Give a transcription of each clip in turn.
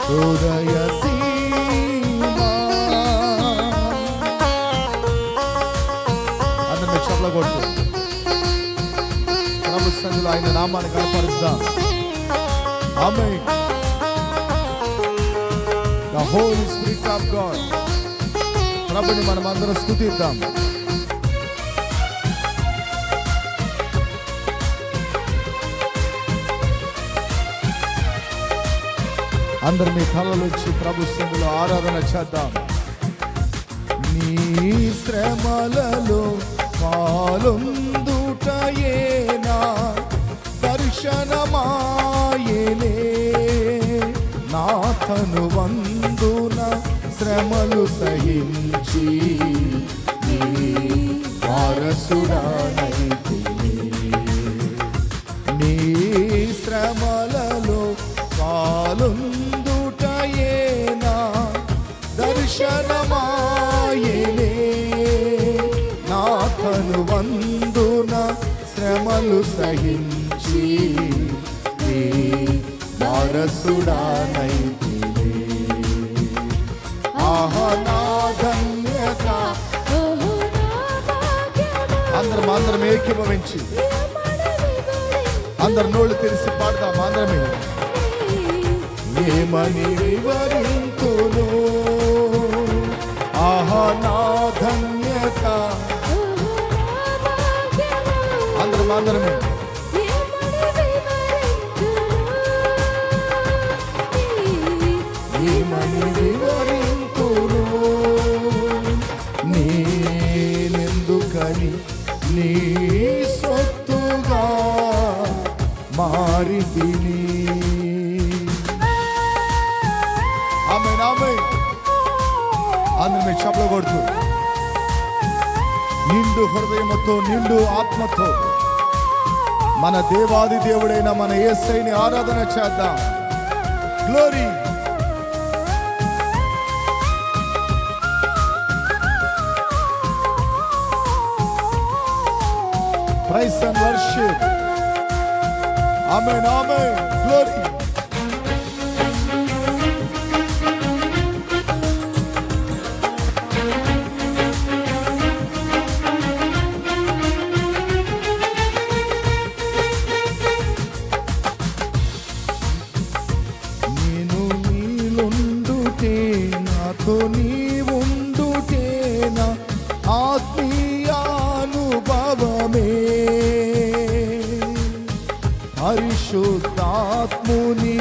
హృదయ సీమా. అందరినీ చప్పలగొట్టు ప్రభు సన్నిధిలో ఆయన నామాన్ని కనపరుద్దాం. ఆమేన్. The Holy Spirit of God. ప్రభుని మనం అందరం స్తుతిద్దాం. అందరు మీ కళ్ళలో వచ్చి ప్రభు సన్నిధిలో ఆరాధన చేద్దాం. నీ శ్రమలలో పాలొందుటయేనా దర్శనమాయనే, నా తనువందున శ్రమలు సహించి నీ వారసుడనైతిని. నీ శ్రమలలో పాలొందుటయేనా దర్శనమాయనే, నా తనువందున శ్రమలు సహించి నీ వారసుడనైతిని. ఆహా నా ధన్యత. అందరం ఏకీభవించి అందరు నోళ్ళు తెరిచి పాడదాం. అందరమే ఏమని వివరింతును, ఆహా నా ధన్యత. అందరమే ఏమని వివరింతును, నేనెందుకని నీ సొత్తుగా మారితిని. ఆమేన్, ఆమేన్. అందరూ మీ చప్పట్లు కొడుతూ నిండు హృదయముతో నిండు ఆత్మతో మన దేవాది దేవుడైన మన యేసయ్యని ఆరాధన చేద్దాం. Glory. Praise and worship. Amen, amen. Glory. నేను నీలుండుటే నాతో నీవుండుటే నా ఆత్మీయానుభవమే, పరిశుద్ధాత్ముని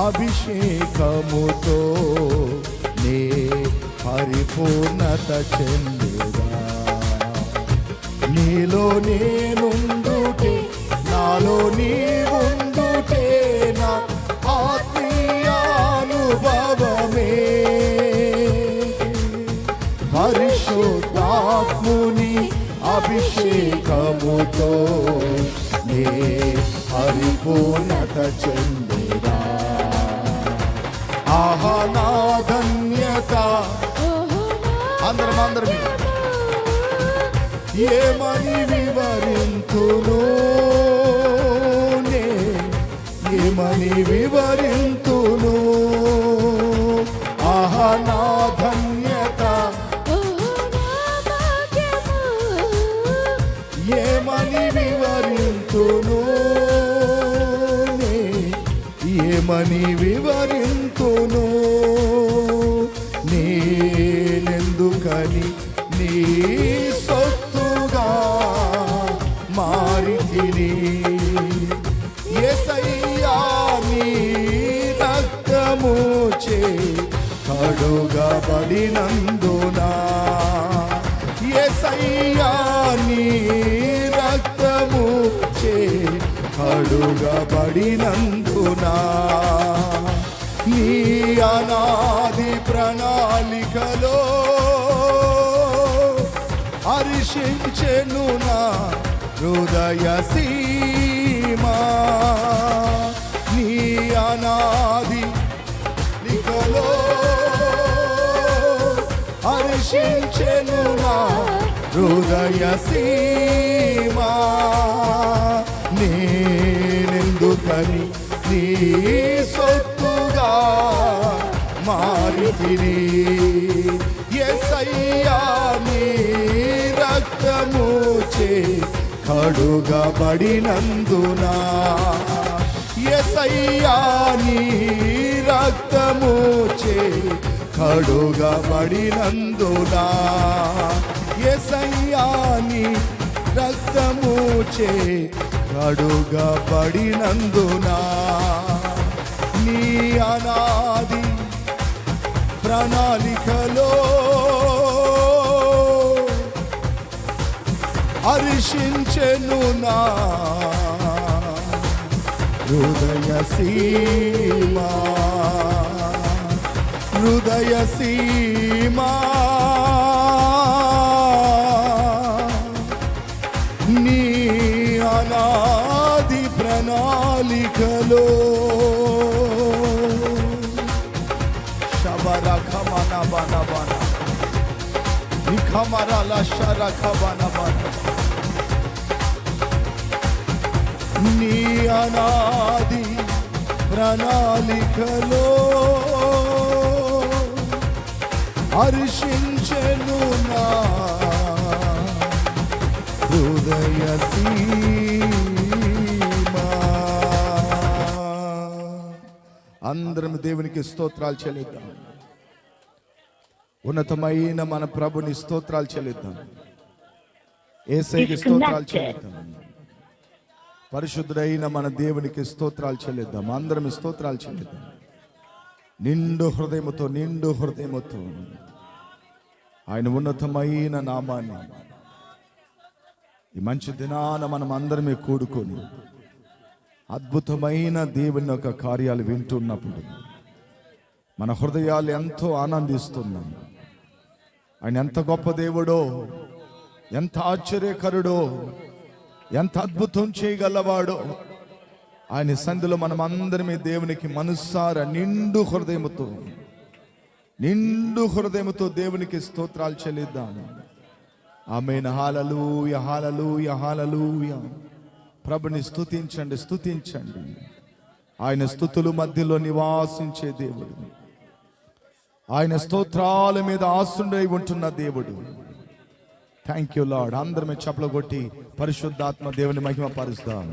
అభిషేకముతో నే పరిపూర్ణత చెందేదా. నీలో నేనుండుటే నాలో నీవుండుటే నా ఆత్మీయానుభవమే, పరిశుద్ధాత్ముని అభిషేకముతో నే పరిపూర్ణత చెందేదా. ఆహా నా ధన్యత. అందరం ఏమని వివరింతును, ఏమని వివరింతును, ఆహా నా ధన్యత. ఏమని వివరింతును, ఏమని వివరింతును, నేనెందుకని నీ సొత్తుగా మారితిని. యేసయ్యా నీ రక్తముచే కడుగబడినందున, యేసయ్యా నీ రక్తముచే కడుగబడినందున, నీ అనాది ప్రణాళికలో హర్షించెను నా హృదయ సీమా. నీ అనాది లిఖలో హర్షించెను నా హృదయ సీమా. నేనెందుకని నీ సొత్తుగా తిని యేసయ్యా నీ రక్తముచే కడుగబడినందున యేసయ్యా నీ రక్తముచే కడుగబడినందున యేసయ్యా నీ రక్తముచే కడుగబడినందున నీ అనాది ప్రణాళికలో హర్షించెను నా హృదయ సీమా హృదయ సీమా నీ అనాది ప్రణాళికలో శబరఖమన బన బన నిఖమరల శరఖబన బన నీ అనాది ప్రణాళికలో హర్షించెను నా హృదయ సీమా. అందరం దేవునికి స్తోత్రాలు చెల్లిద్దాం. ఉన్నతమైన మన ప్రభుని స్తోత్రాలు చెల్లిద్దాం. యేసయ్యకి స్తోత్రాలు చెల్లిద్దాం. పరిశుద్ధుడైన మన దేవునికి స్తోత్రాలు చెల్లిద్దాం. అందరం స్తోత్రాలు చెల్లిద్దాం. నిండు హృదయముతో ఆయన ఉన్నతమైన నామాన్ని ఈ మంచి దినాన మనం అందరమే కూడుకొని అద్భుతమైన దేవుని యొక్క కార్యాలు వింటున్నప్పుడు మన హృదయాలు ఎంతో ఆనందిస్తున్నాయి. ఆయన ఎంత గొప్ప దేవుడో, ఎంత ఆశ్చర్యకరుడో, ఎంత అద్భుతం చేయగలవాడో. ఆయన సంధిలో మనం అందరమే దేవునికి మనసారా నిండు హృదయముతో దేవునికి స్తోత్రాలు చెల్లిద్దాం. ఆమేన్. హల్లెలూయా, హల్లెలూయా, హల్లెలూయా. ప్రభుని స్తుతించండి. ఆయన స్తుతుల మధ్యలో నివాసించే దేవుడు, ఆయన స్తోత్రాల మీద ఆశుండై ఉంటున్న దేవుడు. Thank you lord. అందరమే చప్పలు కొట్టి పరిశుద్ధాత్మ దేవుని మహిమ పరుస్తాం.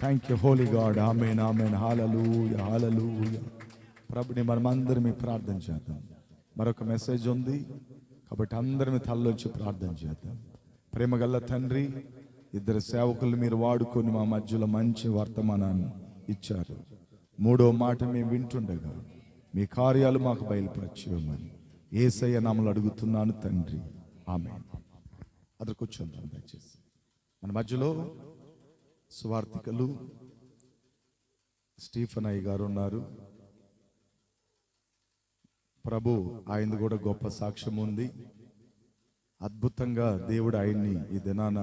Thank you holy god. ఆమేన్, ఆమేన్. హల్లెలూయా, హల్లెలూయా. ప్రభుని మనం అందరమే ప్రార్థన చేద్దాం. మరొక మెసేజ్ ఉంది కాబట్టి అందరం తలలోంచి ప్రార్థన చేద్దాం. ప్రేమగల్ల తండ్రి, ఇద్దరు సేవకులు మీరు వాడుకొని మా మధ్యలో మంచి వర్తమానాన్ని ఇచ్చారు. మూడో మాట మేము వింటుండగా మీ కార్యాలు మాకు బయలుపరచమని యేసయ్య నామములో అడుగుతున్నాను తండ్రి. ఆమేన్. అదర్ కూర్చుందాం దయచేసి. మన మధ్యలో సువార్థికులు స్టీఫెన్ అయ్య గారు ఉన్నారు. ప్రభు ఆయనది కూడా గొప్ప సాక్ష్యం ఉంది. అద్భుతంగా దేవుడు ఆయన్ని ఈ దినాన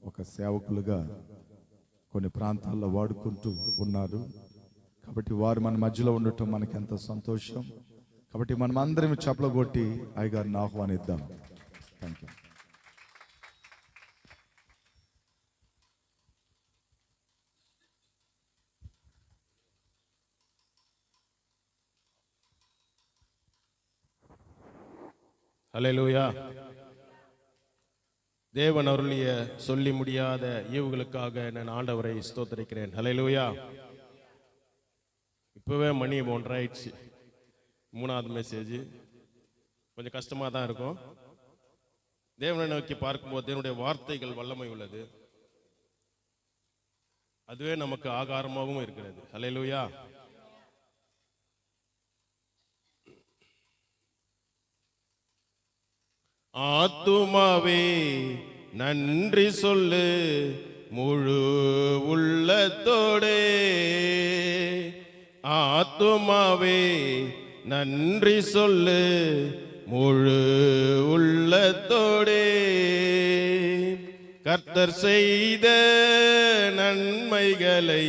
ఒక సేవకులుగా కొన్ని ప్రాంతాల్లో వాడుకుంటూ ఉన్నారు. కాబట్టి వారు మన మధ్యలో ఉండటం మనకి ఎంత సంతోషం. కాబట్టి మనం అందరం చప్పలు కొట్టి అయ్యగారిని ఆహ్వానిద్దాం. Thank you. ஹல்லேலூயா. தேவன் அருளிய சொல்லி முடியாத ஈவுகளுக்காக நான் ஆண்டவரை ஸ்தோத்திரிக்கிறேன். ஹல்லேலூயா. இப்போவே மணி 1:30 ஆயிடுச்சு. 3வது மெசேஜ் கொஞ்சம் கஷ்டமாக தான் இருக்கும். தேவனை நோக்கி பார்க்கும்போது தேவனுடைய வார்த்தைகள் வல்லமை உள்ளது. அதுவே நமக்கு ஆகாரமாகவும் இருக்கிறது. ஹல்லேலூயா. ஆத்துமாவே நன்றி சொல்லு முழு உள்ளத்தோடே. ஆத்துமாவே நன்றி சொல்லு முழு உள்ளத்தோடே. கர்த்தர் செய்த நன்மைகளை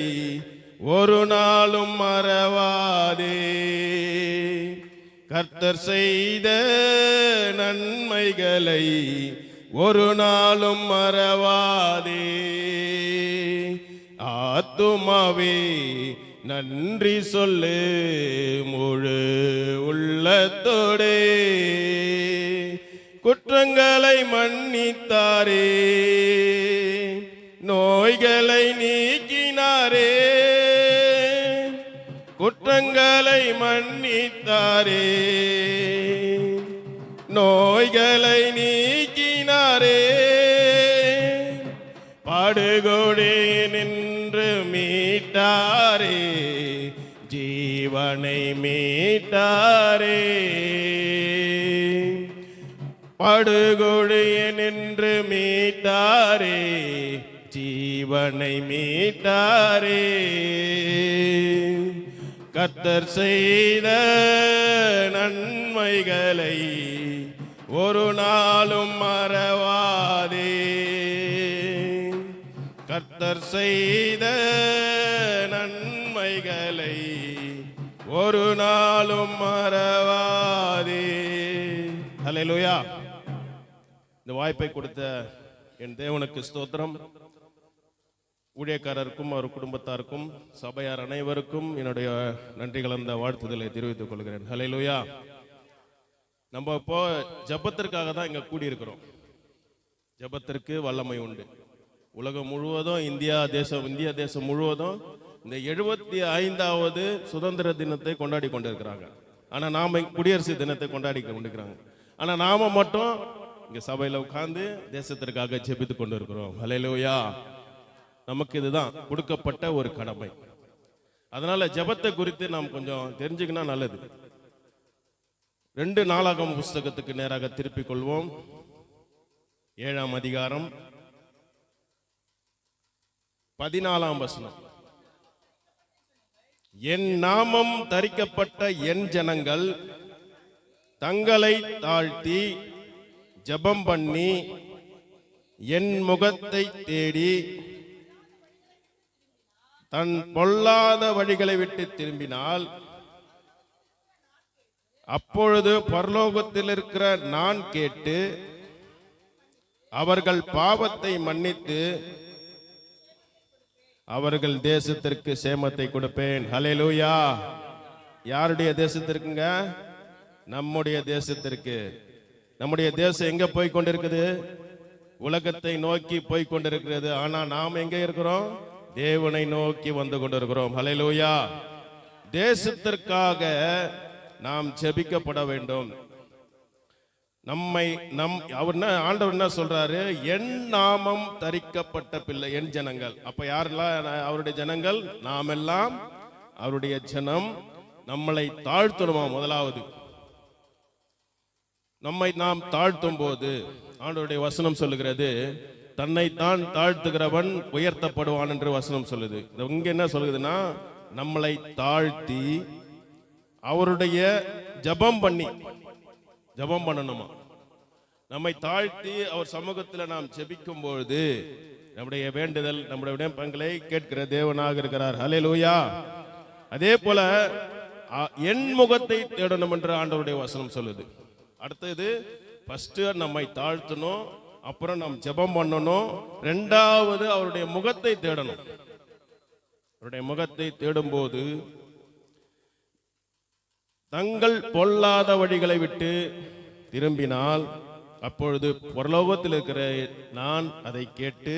ஒரு நாளும் மறவாதே. கர்த்தர் செய்த நன்மைகளை ஒரு நாளும் மறவாதே. ஆத்துமாவே நன்றி சொல்லு முழு உள்ளத்தோடே. குற்றங்களை மன்னித்தாரே, நோய்களை நீக்கினாரே. குற்றங்களை மன்னித்தாரே, நோய்களை நீக்கினாரே. படுகொடே நின்று மீட்டாரே, ஜீவனை மீட்டாரே. படுகொழிய நின்று மீட்டாரே, ஜீவனை மீட்டாரே. கர்த்தர் செய்த நன்மைகளை ஒரு நாளும் மறவாதே. கர்த்தர் செய்த நன்மைகளை ஒரு நாளும் மறவாதே. ஹல்லேலூயா. இந்த வாய்ப்பை கொடுத்த என் தேவனுக்கு ஸ்தோத்திரம். ஊழியக்காரருக்கும் அவர் குடும்பத்தாருக்கும் சபையார் அனைவருக்கும் என்னுடைய நன்றி கலந்த வாழ்த்துதலை தெரிவித்துக் கொள்கிறேன். ஹல்லேலூயா. நம்ம இப்போ ஜெபத்திற்காக தான் இங்க கூடியிருக்கிறோம். ஜெபத்திற்கு வல்லமை உண்டு. உலகம் முழுவதும் இந்தியா தேசம் முழுவதும் இந்த 75வது சுதந்திர தினத்தை கொண்டாடி கொண்டிருக்கிறாங்க. ஆனா நாம குடியரசு தினத்தை கொண்டாடி கொண்டிருக்கிறாங்க. ஆனா நாம மட்டும் இங்க சபையில உட்கார்ந்து தேசத்திற்காக ஜெபித்து கொண்டிருக்கிறோம். ஹல்லேலூயா. நமக்கு இதுதான் கொடுக்கப்பட்ட ஒரு கடமை. அதனால ஜெபத்தை குறித்து நாம் கொஞ்சம் தெரிஞ்சுக்கினா நல்லது. 2 நாளாகம புஸ்தகத்துக்கு நேராக திருப்பிக் கொள்வோம். 7ஆம் அதிகாரம் 14ஆம் வசனம். என் நாமம் தரிக்கப்பட்ட என் ஜனங்கள் தங்களை தாழ்த்தி ஜெபம் பண்ணி என் முகத்தை தேடி தன் பொல்லாத வழிகளை விட்டு திரும்பினால், அப்பொழுது பரலோகத்தில் இருக்கிற நான் கேட்டு அவர்கள் பாவத்தை மன்னித்து அவர்கள் தேசத்திற்கு சேமத்தை கொடுப்பேன். ஹல்லேலூயா. யாருடைய தேசத்திற்குங்க? நம்முடைய தேசத்திற்கு. நம்முடைய தேசம் எங்க போய் கொண்டிருக்குது? உலகத்தை நோக்கி போய் கொண்டிருக்கிறது. ஆனா நாம் எங்க இருக்கிறோம்? தேவனை நோக்கி வந்து கொண்டிருக்கிறோம். ஹல்லேலூயா. தேசத்திற்காக நாம் ஜெபிக்கப்பட வேண்டும். ஆண்டவர் என்ன சொல்றாரு? என் நாமம் தரிக்கப்பட்ட பிள்ளை, என் ஜனங்கள். அப்ப யாரெல்லாம் அவருடைய ஜனங்கள்? நாம் எல்லாம் அவருடைய ஜனம். நம்மளை தாழ்த்தணுமா? முதலாவது நம்மை நாம் தாழ்த்தும் போது ஆண்டவருடைய வசனம் சொல்லுகிறது, தன்னைத்தான் தாழ்த்துகிறவன் உயர்த்தப்படுவான் என்று வசனம் சொல்லுது. இங்க என்ன சொல்லுதுன்னா, நம்மளை தாழ்த்தி அவருடைய ஜெபம் பண்ணணுமா? நம்மை தாழ்த்தி அவர் சமூகத்தில் நாம் ஜெபிக்கும் பொழுது நம்முடைய வேண்டுதல், நம்முடைய விண்ணப்பங்களை கேட்கிற தேவனாக இருக்கிறார். ஹல்லேலூயா. அதே போல என் முகத்தை தேடணும் என்று ஆண்டவருடைய வசனம் சொல்லுது. அடுத்தது ஃபர்ஸ்ட் நம்மை தாழ்த்தணும், அப்புறம் நாம் ஜெபம் பண்ணணும், 2வது அவருடைய முகத்தை தேடணும். அவருடைய முகத்தை தேடும்போது தங்கள் பொல்லாத வழிகளை விட்டு திரும்பினால், அப்பொழுது பரலோகத்தில் இருக்கிற நான் அதை கேட்டு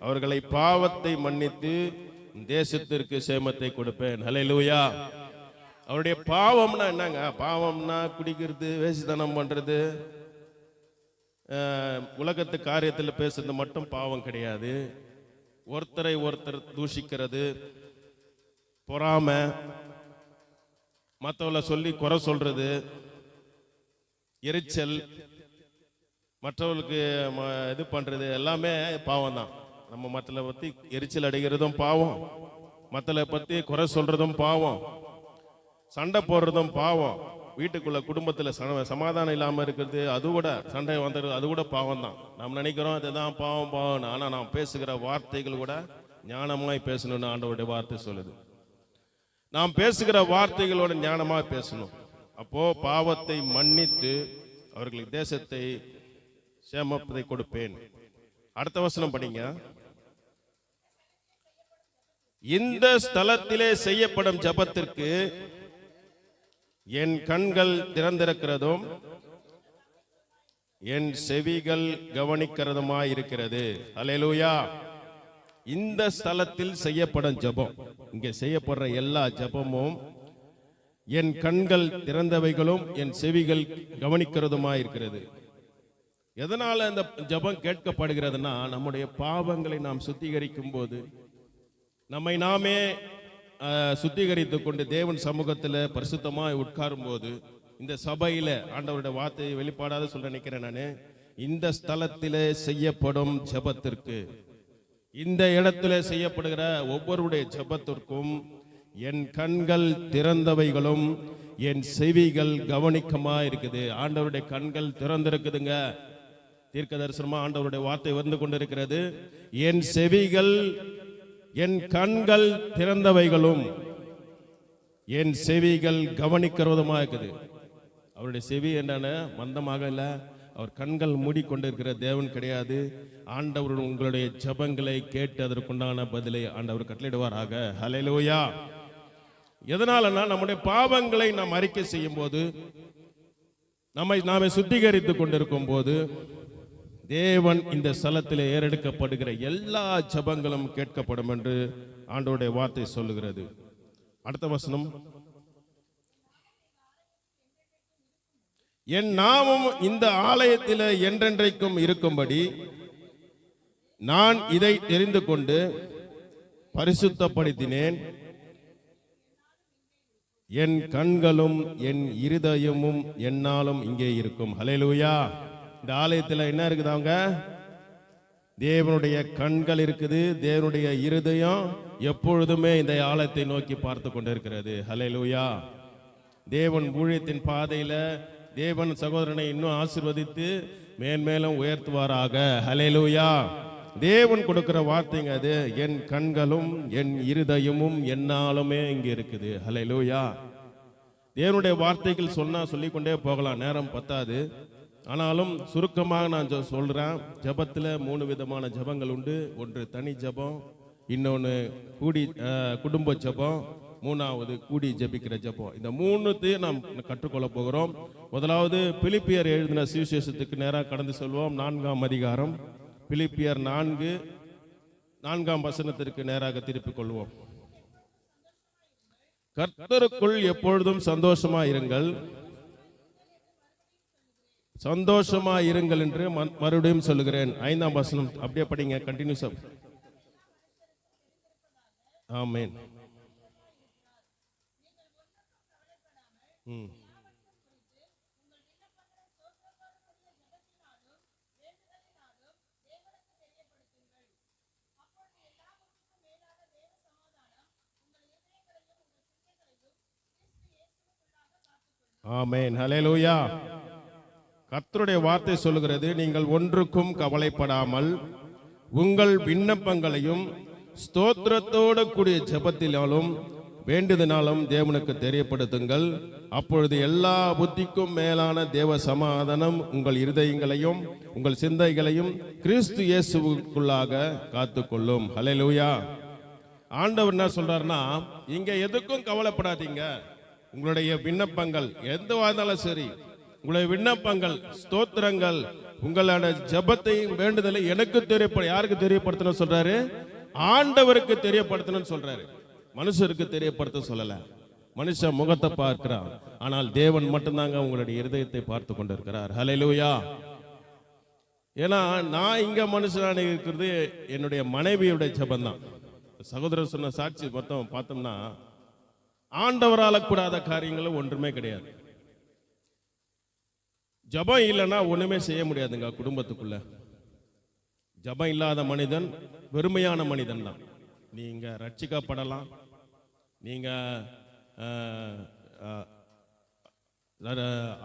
அவர்களை பாவத்தை மன்னித்து தேசத்திற்கு சேமத்தை கொடுப்பேன். ஹல்லேலூயா. அவருடைய பாவம்னா என்னங்க? பாவம்னா குடிக்கிறது, வேசித்தனம் பண்றது, உலகத்து காரியத்தில் பேசுறது மட்டும் பாவம் கிடையாது. ஒருத்தரை ஒருத்தர் தூஷிக்கிறது, பொறாமை, மற்றவளை சொல்லி குறை சொல்றது, எரிச்சல், மற்றவர்களுக்கு இது பண்றது எல்லாமே பாவம் தான். நம்ம மற்றவளை பத்தி எரிச்சல் அடைகிறதும் பாவம், மற்றவளை பத்தி குறை சொல்றதும் பாவம், சண்டை போடுறதும் பாவம், வீட்டுக்குள்ள குடும்பத்துல சமாதானம் இல்லாம இருக்கிறது, அது கூட சண்டை வந்துடுறது, அது கூட பாவம் தான். நாம் நினைக்கிறோம் இதுதான் பாவம் பாவம். ஆனா நாம் பேசுகிற வார்த்தைகள் கூட ஞானமாய் பேசணும்னு ஆண்டவருடைய வார்த்தை சொல்லுது. நாம் பேசுகிற வார்த்தைகளோட ஞானமாய் பேசணும். அப்போ பாவத்தை மன்னித்து அவர்களுக்கு தேசத்தை சேமத்தை கொடுப்பேன். அடுத்த வசனம் படிங்க. இந்த ஸ்தலத்திலே செய்யப்படும் ஜெபத்திற்கு என் கண்கள் திறந்திருக்கிறதும் என் செவிகள் கவனிக்கிறதுமாய் இருக்கிறது. அல்லேலூயா. இந்த ஸ்தலத்தில் செய்யப்படும் ஜெபம், இங்கே செய்யப்படுற எல்லா ஜெபமும் என் கண்கள் திறந்தவைகளும் என் செவிகள் கவனிக்கிறதுமாய் இருக்கிறது. எதனால இந்த ஜெபம் கேட்கப்படுகிறதுனா, நம்முடைய பாவங்களை நாம் சுத்திகரிக்கும் போது, நம்மை நாமே சுத்திகரித்துக் கொண்டு தேவன் சமூகத்தில் பரிசுத்தமாய் உட்காரும் போது, இந்த சபையில ஆண்டவருடைய வார்த்தையை வெளிப்பாடாத சொல்ல நினைக்கிறேன் நானு. இந்த ஸ்தலத்திலே செய்யப்படும் ஜெபத்திற்கு, இந்த இடத்துல செய்யப்படுகிற ஒவ்வொருடைய ஜெபத்திற்கும் என் கண்கள் திறந்தவைகளும் என் செவிகள் கவனிக்கமா இருக்குது. ஆண்டவருடைய கண்கள் திறந்திருக்குதுங்க. தீர்க்க தரிசனமா ஆண்டவருடைய வார்த்தை வந்து கொண்டிருக்கிறது. என் செவிகள், என் கண்கள் திறந்தவைகளும் என் செவிகள் கவனிக்கிறதுமா இருக்குது. அவருடைய செவி என்னன்னா மந்தமாக இல்லை, அவர் கண்கள் மூடிக்கொண்டிருக்கிற தேவன் கிடையாது. ஆண்டவர் உங்களுடைய ஜெபங்களை கேட்டு அதற்குண்டான பதிலை ஆண்டவர் கட்டளையிடுவாராக. ஹல்லேலூயா. எதனாலனா, நம்முடைய பாவங்களை நாம் அறிக்கை செய்யும் போது, நாமே சுத்திகரித்துக் கொண்டிருக்கும் போது, தேவன் இந்த ஸ்தலத்திலே ஏறெடுக்கப்படுகிற எல்லா ஜெபங்களும் கேட்கப்படும் என்று ஆண்டவருடைய வார்த்தை சொல்லுகிறது. அடுத்த வசனம், என் நாமம் இந்த ஆலயத்தில் என்றென்றைக்கும் இருக்கும்படி நான் இதை தெரிந்து கொண்டு பரிசுத்தப்படுத்தினேன். என் கண்களும் என் இருதயமும் என்னாலும் இங்கே இருக்கும். ஹல்லேலூயா. இந்த ஆலயத்தில் என்ன இருக்குது? அவங்க தேவனுடைய கண்கள் இருக்குது, தேவனுடைய இருதயம் எப்பொழுதுமே இந்த ஆலயத்தை நோக்கி பார்த்து கொண்டிருக்கிறது. ஹல்லேலூயா. தேவன் ஊழியத்தின் பாதையில தேவன் சகோதரனை இன்னும் ஆசீர்வதித்து மேன்மேலும் உயர்த்துவாராக. ஹல்லேலூயா. தேவன் கொடுக்கிற வார்த்தைங்க அது. என் கண்களும் என் இருதயமும் என்னாலுமே இங்க இருக்குது. ஹல்லேலூயா. தேவனுடைய வார்த்தைகள் சொல்லிக்கொண்டே போகலாம், நேரம் பத்தாது. ஆனாலும் சுருக்கமாக நான் சொல்றேன். ஜெபத்தில் 3 விதமான ஜெபங்கள் உண்டு. ஒன்று தனி ஜெபம், இன்னொன்று குடும்ப ஜெபம், மூணாவது கூடி ஜெபிக்கிற ஜெபம். இந்த 3த்தையும் நாம் கற்றுக்கொள்ள போகிறோம். முதலாவது பிலிப்பியர் எழுதின சுவிசேஷத்துக்கு நேராக கடந்து செல்வோம். 4ஆம் அதிகாரம், பிலிப்பியர் 4:4 வசனத்திற்கு நேராக திருப்பிக் கொள்வோம். கர்த்தருக்குள் எப்பொழுதும் சந்தோஷமா இருங்கள், சந்தோஷமா இருங்கள் என்று மறுபடியும் சொல்லுகிறேன். 5ஆம் வசனம் அப்படியே படிங்க, கண்டினியூஸ். ஆமென். ஆமென். ஹல்லேலூயா. கர்த்தருடைய வார்த்தை சொல்லுகிறது, நீங்கள் ஒன்றுக்கும் கவலைப்படாமல் உங்கள் விண்ணப்பங்களையும் ஸ்தோத்திரத்தோடு கூடிய ஜெபத்தினாலும் வேண்டுதனாலும் தேவனுக்கு தெரியப்படுத்துங்கள். அப்பொழுது எல்லா புத்திக்கும் மேலான தேவ சமாதானம் உங்கள் இருதயங்களையும் உங்கள் சிந்தைகளையும் கிறிஸ்து இயேசுவுக்குள்ளாக காத்துக்கொள்ளும். ஹல்லேலூயா. ஆண்டவர் என்ன சொல்றாருன்னா, இங்க எதுக்கும் கவலைப்படாதீங்க. உங்களுடைய விண்ணப்பங்கள் எதுவாக இருந்தாலும் சரி, உங்களுடைய விண்ணப்பங்கள், ஸ்தோத்திரங்கள், உங்களோட ஜெபத்தையும் வேண்டுதலை எனக்கு யாருக்கு தெரியப்படுத்தணும் சொல்றாரு? ஆண்டவருக்கு தெரியப்படுத்தணும் சொல்றாரு. மனுஷருக்கு தெரியப்படுத்த சொல்லல. மனுஷன் முகத்தை பார்க்கிறான், ஆனால் தேவன் மட்டும்தாங்க உங்களுடைய இருதயத்தை பார்த்து கொண்டிருக்கிறார். ஹல்லேலூயா. ஏன்னா நான் இங்க மனுஷனாக இருக்கிறது என்னுடைய மனைவியுடைய ஜெபம் தான். சகோதரர் சொன்ன சாட்சி மொத்தம் பார்த்தோம்னா, ஆண்டவரால கூடாத காரியங்களும் ஒன்றுமே கிடையாது. ஜெபம் இல்லைன்னா ஒண்ணுமே செய்ய முடியாதுங்க. குடும்பத்துக்குள்ள ஜெபம் இல்லாத மனிதன் வெறுமையான மனிதன் தான். நீங்க ரட்சிக்கப்படலாம், நீங்க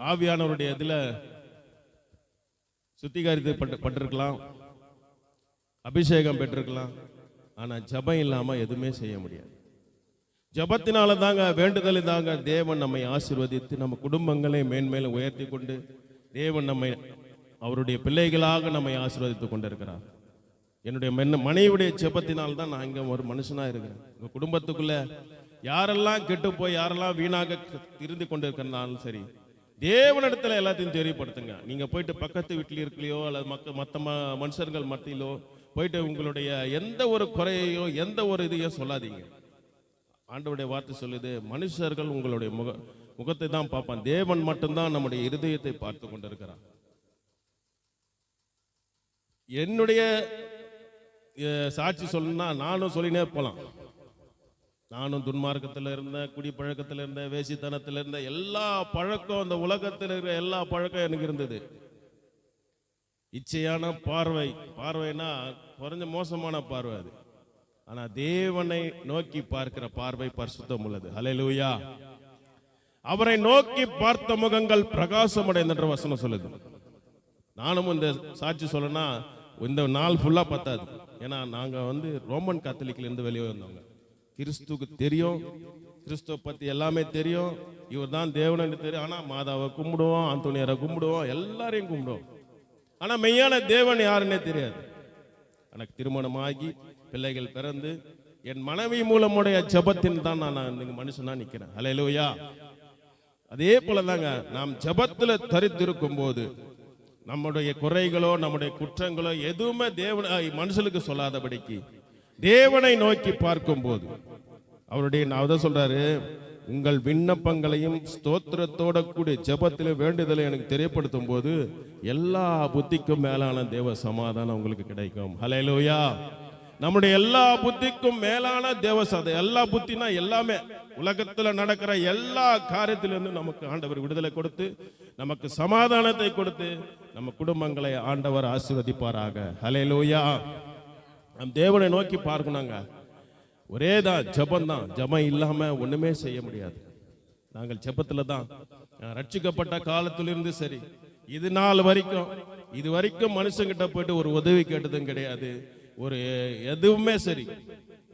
ஆவியானவருடைய இதுல சுத்திகரிக்கப்பட்டிருக்கலாம், அபிஷேகம் பெற்றிருக்கலாம், ஆனா ஜெபம் இல்லாம எதுவுமே செய்ய முடியாது. ஜெபத்தினால தாங்க, வேண்டுதலை தாங்க தேவன் நம்மை ஆசீர்வதித்து நம்ம குடும்பங்களை மேன்மேலும் உயர்த்தி கொண்டு தேவன் நம்மை அவருடைய பிள்ளைகளாக நம்மை ஆசீர்வதித்துக் கொண்டிருக்கிறார். என்னுடைய மனைவியுடைய ஜெபத்தினால் தான் நான் இங்க ஒரு மனுஷனா இருக்கிறேன். உங்க குடும்பத்துக்குள்ள யாரெல்லாம் கெட்டு போய் யாரெல்லாம் வீணாக இருந்து கொண்டிருக்கிறனாலும் சரி, தேவனிடத்துல எல்லாத்தையும் தெரியப்படுத்துங்க. நீங்க போயிட்டு பக்கத்து வீட்டில் இருக்கலையோ அல்லது மற்ற மனுஷர்கள் மத்தியிலோ போயிட்டு உங்களுடைய எந்த ஒரு குறையையோ எந்த ஒரு இதையோ சொல்லாதீங்க. ஆண்டவருடைய வார்த்தை சொல்லுது, மனுஷர்கள் உங்களுடைய முகத்தை தான் பார்ப்பான், தேவன் மட்டும்தான் நம்முடைய இருதயத்தை பார்த்து கொண்டிருக்கிறான். என்னுடைய சாட்சி சொல்லணும்னா நானும் சொல்லினே போலாம். நானும் துன்மார்க்கத்தில் இருந்தேன், குடி பழக்கத்தில் இருந்தேன், வேசித்தனத்தில் இருந்தேன். எல்லா பழக்கம், அந்த உலகத்தில் இருக்கிற எல்லா பழக்கம் எனக்கு இருந்தது. இச்சையான பார்வைனா குறைஞ்ச மோசமான பார்வை அது. ஆனா தேவனை நோக்கி பார்க்கிற பார்வை பரிசுத்தம் உள்ளது. ஹல்லேலூயா. அவரை நோக்கி பார்த்த முகங்கள் பிரகாசமடைந்த வசனம் சொல்லுது. நானும் இந்த சாட்சி சொல்லனா இந்த நாள் ஃபுல்லா பத்தாது. ஏன்னா நாங்க ரோமன் காத்தலிக்ல இருந்து வெளியே வந்தவங்க. கிறிஸ்துக்கு தெரியும், கிறிஸ்துவ பத்தி எல்லாமே தெரியும், இவர் தான் தேவன் தெரியும். ஆனா மாதாவை கும்பிடுவோம், ஆந்தோனியரை கும்பிடுவோம், எல்லாரையும் கும்பிடுவோம். ஆனா மெய்யான தேவன் யாருன்னே தெரியாது. எனக்கு திருமணமாகி பிள்ளைகள் பிறந்து என் மனைவி மூலமுடைய ஜபத்தின் தான் நான் மனுஷனா நிக்கிறேன். ஹல்லேலூயா. அதே போலதாங்க நாம் ஜபத்துல தரித்திருக்கும் போது நம்முடைய குறைகளோ நம்முடைய குற்றங்களோ எதுவுமே மனுஷனுக்கு சொல்லாதபடிக்கு தேவனை நோக்கி பார்க்கும் போது அவருடைய நான் சொல்றாரு, உங்கள் விண்ணப்பங்களையும் ஸ்தோத்திரத்தோட கூடிய ஜபத்தில வேண்டுதலை எனக்கு தெரியப்படுத்தும் போது எல்லா புத்திக்கும் மேலான தேவ சமாதானம் உங்களுக்கு கிடைக்கும். ஹல்லேலூயா. நம்முடைய எல்லா புத்திக்கும் மேலான தேவ எல்லா புத்தினா எல்லாமே உலகத்துல நடக்கிற எல்லா காரியத்திலிருந்து நமக்கு ஆண்டவர் விடுதலை கொடுத்து நமக்கு சமாதானத்தை கொடுத்து நம்ம குடும்பங்களை ஆண்டவர் ஆசீர்வதிப்பாராக. ஹல்லேலூயா. நம் தேவனை நோக்கி பார்க்கணுங்க. ஒரே தான் ஜபம் தான். ஜபம் இல்லாம ஒண்ணுமே செய்ய முடியாது. நாங்கள் ஜபத்துல தான் ரட்சிக்கப்பட்ட காலத்திலிருந்து சரி இது நாள் வரைக்கும் மனுஷங்கிட்ட போயிட்டு ஒரு உதவி கேட்டதும் கிடையாது. ஒரு எதுவுமே சரி,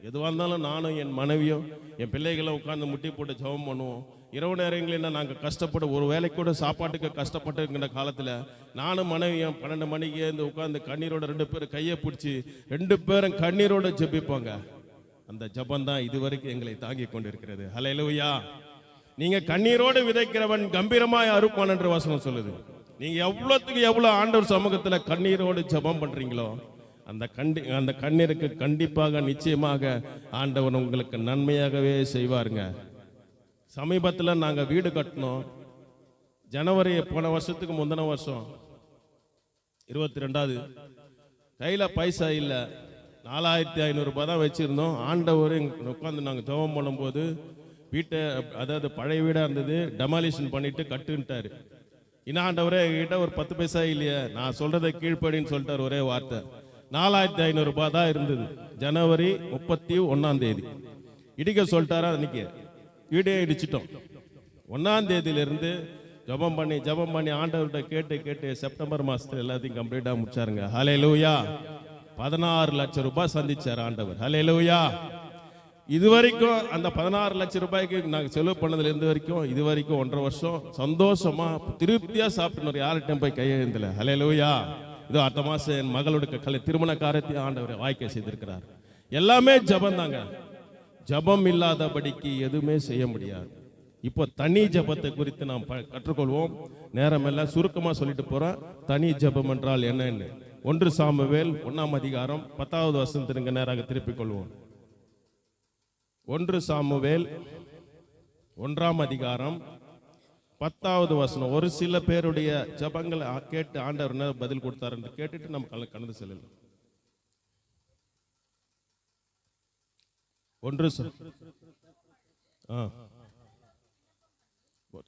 எதுவாக இருந்தாலும் நானும் என் மனைவியும் என் பிள்ளைகளும் உட்கார்ந்து முட்டி போட்டு ஜபம் பண்ணுவோம். இரவு நேரங்களில் நாங்கள் கஷ்டப்பட்டு ஒரு வேலைக்கு கூட சாப்பாட்டுக்கு கஷ்டப்பட்டு இருக்கிற காலத்தில் நானும் மனைவியும் 12 மணிக்கு இருந்து உட்கார்ந்து கண்ணீரோட 2 பேரும் கையை பிடிச்சி 2 பேரும் கண்ணீரோட ஜெபிப்பாங்க. அந்த ஜபம் தான் இதுவரைக்கும் எங்களை தாங்கி கொண்டிருக்கிறது. ஹல்லேலூயா. நீங்க கண்ணீரோடு விதைக்கிறவன் கம்பீரமாய் அறுப்பான் என்று வசனம் சொல்லுது. நீங்க எவ்வளவுக்கு எவ்வளவு ஆண்டவர் சமூகத்துல கண்ணீரோடு ஜபம் பண்றீங்களோ அந்த கண்ணீருக்கு கண்டிப்பாக நிச்சயமாக ஆண்டவர் உங்களுக்கு நன்மையாகவே செய்வாருங்க. சமீபத்தில் நாங்க வீடு கட்டினோம். ஜனவரி போன வருஷத்துக்கு முந்தின வருஷம் 22வது கையில பைசா இல்லை, 4500 ரூபாய் தான் வச்சிருந்தோம். ஆண்டவர் உட்காந்து நாங்கள் ஜெபம் பண்ணும்போது வீட்டை, அதாவது பழைய வீடாக இருந்தது, டெமாலிஷன் பண்ணிட்டு கட்டுன்ட்டாரு. இன்னும் ஆண்டவரே என்கிட்ட ஒரு 10 பைசா இல்லையே, நான் சொல்றதை கீழ்ப்படின்னு சொல்லிட்டார். ஒரே வார்த்தை. 4500 ரூபாய் தான் இருந்தது. ஜனவரி 31 இடிக்க சொல்லிட்டாரா. அன்னைக்கு வீடே இடிச்சிட்டோம். 1 தேதியிலிருந்து ஜபம் பண்ணி ஆண்டவர்கிட்ட கேட்டு செப்டம்பர் மாசத்துல எல்லாத்தையும் கம்ப்ளீட்டா முடிச்சாருங்க. ஹல்லேலூயா. 16 லட்சம் ரூபாய் சந்திச்சார் ஆண்டவர். ஹல்லேலூயா. இதுவரைக்கும் அந்த 16 லட்சம் ரூபாய்க்கு நாங்கள் செலவு பண்ணதுல இருந்து வரைக்கும் இதுவரைக்கும் 1.5 வருஷம் சந்தோஷமா திருப்தியா சாப்பிட்டு யார்கிட்டையும் போய் கையெழுந்தல. ஹல்லேலூயா. இதோ அடுத்த மாசம் என் மகளுடைய திருமண காரியத்தை ஆண்டவர் வாய்க்க செய்திருக்கிறார். எல்லாமே ஜபம் தாங்க. ஜபம் இல்லாதபடிக்கு எதுவுமே செய்ய முடியாது. இப்போ தனி ஜபத்தை குறித்து நாம் கற்றுக்கொள்வோம். நேரம் எல்லாம் சுருக்கமா சொல்லிட்டு போறோம். தனி ஜபம் என்றால் என்னன்னு 1 சாமுவேல் 1ஆம் அதிகாரம் 10வது வசனத்திற்கு நேராக திருப்பிக் கொள்வோம். 1 சாமுவேல் 1ஆம் அதிகாரம் 10வது வசனம். ஒரு சில பேருடைய ஜபங்களை கேட்டு ஆண்டவர் என்ன பதில் கொடுத்தார் என்று கேட்டுட்டு நம்ம கடந்து செல்லலாம். 1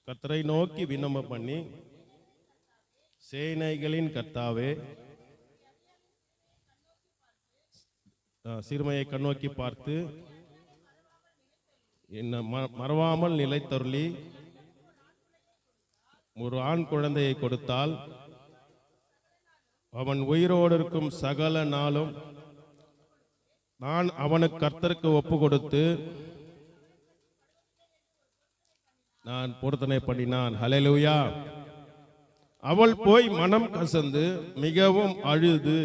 கர்த்தரை நோக்கி விண்ணப்பம் பண்ணி, சேனைகளின் கர்த்தாவே, சிறுமையை கண்ணோக்கி பார்த்து என்ன மறவாமல் நிலைத்தருளி ஒரு ஆண் குழந்தையை கொடுத்தால் அவன் உயிரோடு இருக்கும் சகல நாளும் நான் அவனுக்கு கர்த்தருக்கு ஒப்பு கொடுத்து நான் பொருத்தனை பண்ணினான். ஹல்லேலூயா. அவள் போய் மனம் கசந்து மிகவும் அழுது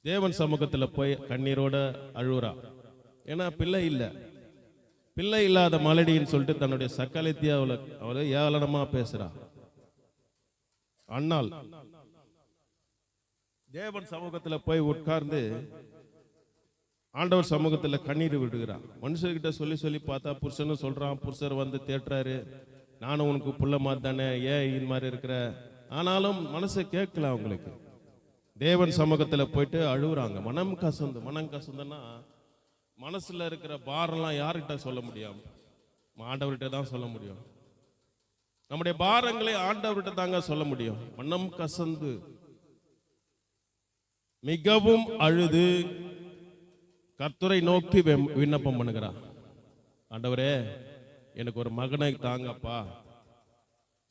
தேவன் சமூகத்துல போய் கண்ணீரோட அழுவுறா. ஏன்னா பிள்ளை இல்லை, பிள்ளை இல்லாத மலடின்னு சொல்லிட்டு தன்னுடைய சக்கலத்திய அவளை ஏளனமா பேசுறா. அண்ணாள் தேவன் சமூகத்துல போய் உட்கார்ந்து ஆண்டவர் சமூகத்துல கண்ணீர் விடுகிறான். மனுஷர்கிட்ட சொல்லி சொல்லி பார்த்தா புருஷனும் சொல்றான், புருஷர் வந்து தேட்டுறாரு, நானும் உனக்கு புள்ள மாதிரி தானே, ஏன் இது மாதிரி இருக்கிற, ஆனாலும் மனசை கேட்கல அவங்களுக்கு. தேவன் சமூகத்துல போயிட்டு அழுகுறாங்க. மனம் கசந்துன்னா மனசுல இருக்கிற பாரம்லாம் யார்கிட்ட சொல்ல முடியும்? ஆண்டவர்கிட்ட தான் சொல்ல முடியும். நம்முடைய பாரங்களை ஆண்டவர்கிட்ட தாங்க சொல்ல முடியும். மனம் கசந்து மிகவும் அழுது கர்த்தரை நோக்கி விண்ணப்பம் பண்ணுகிறார். ஆண்டவரே, எனக்கு ஒரு மகனை தாங்கப்பா.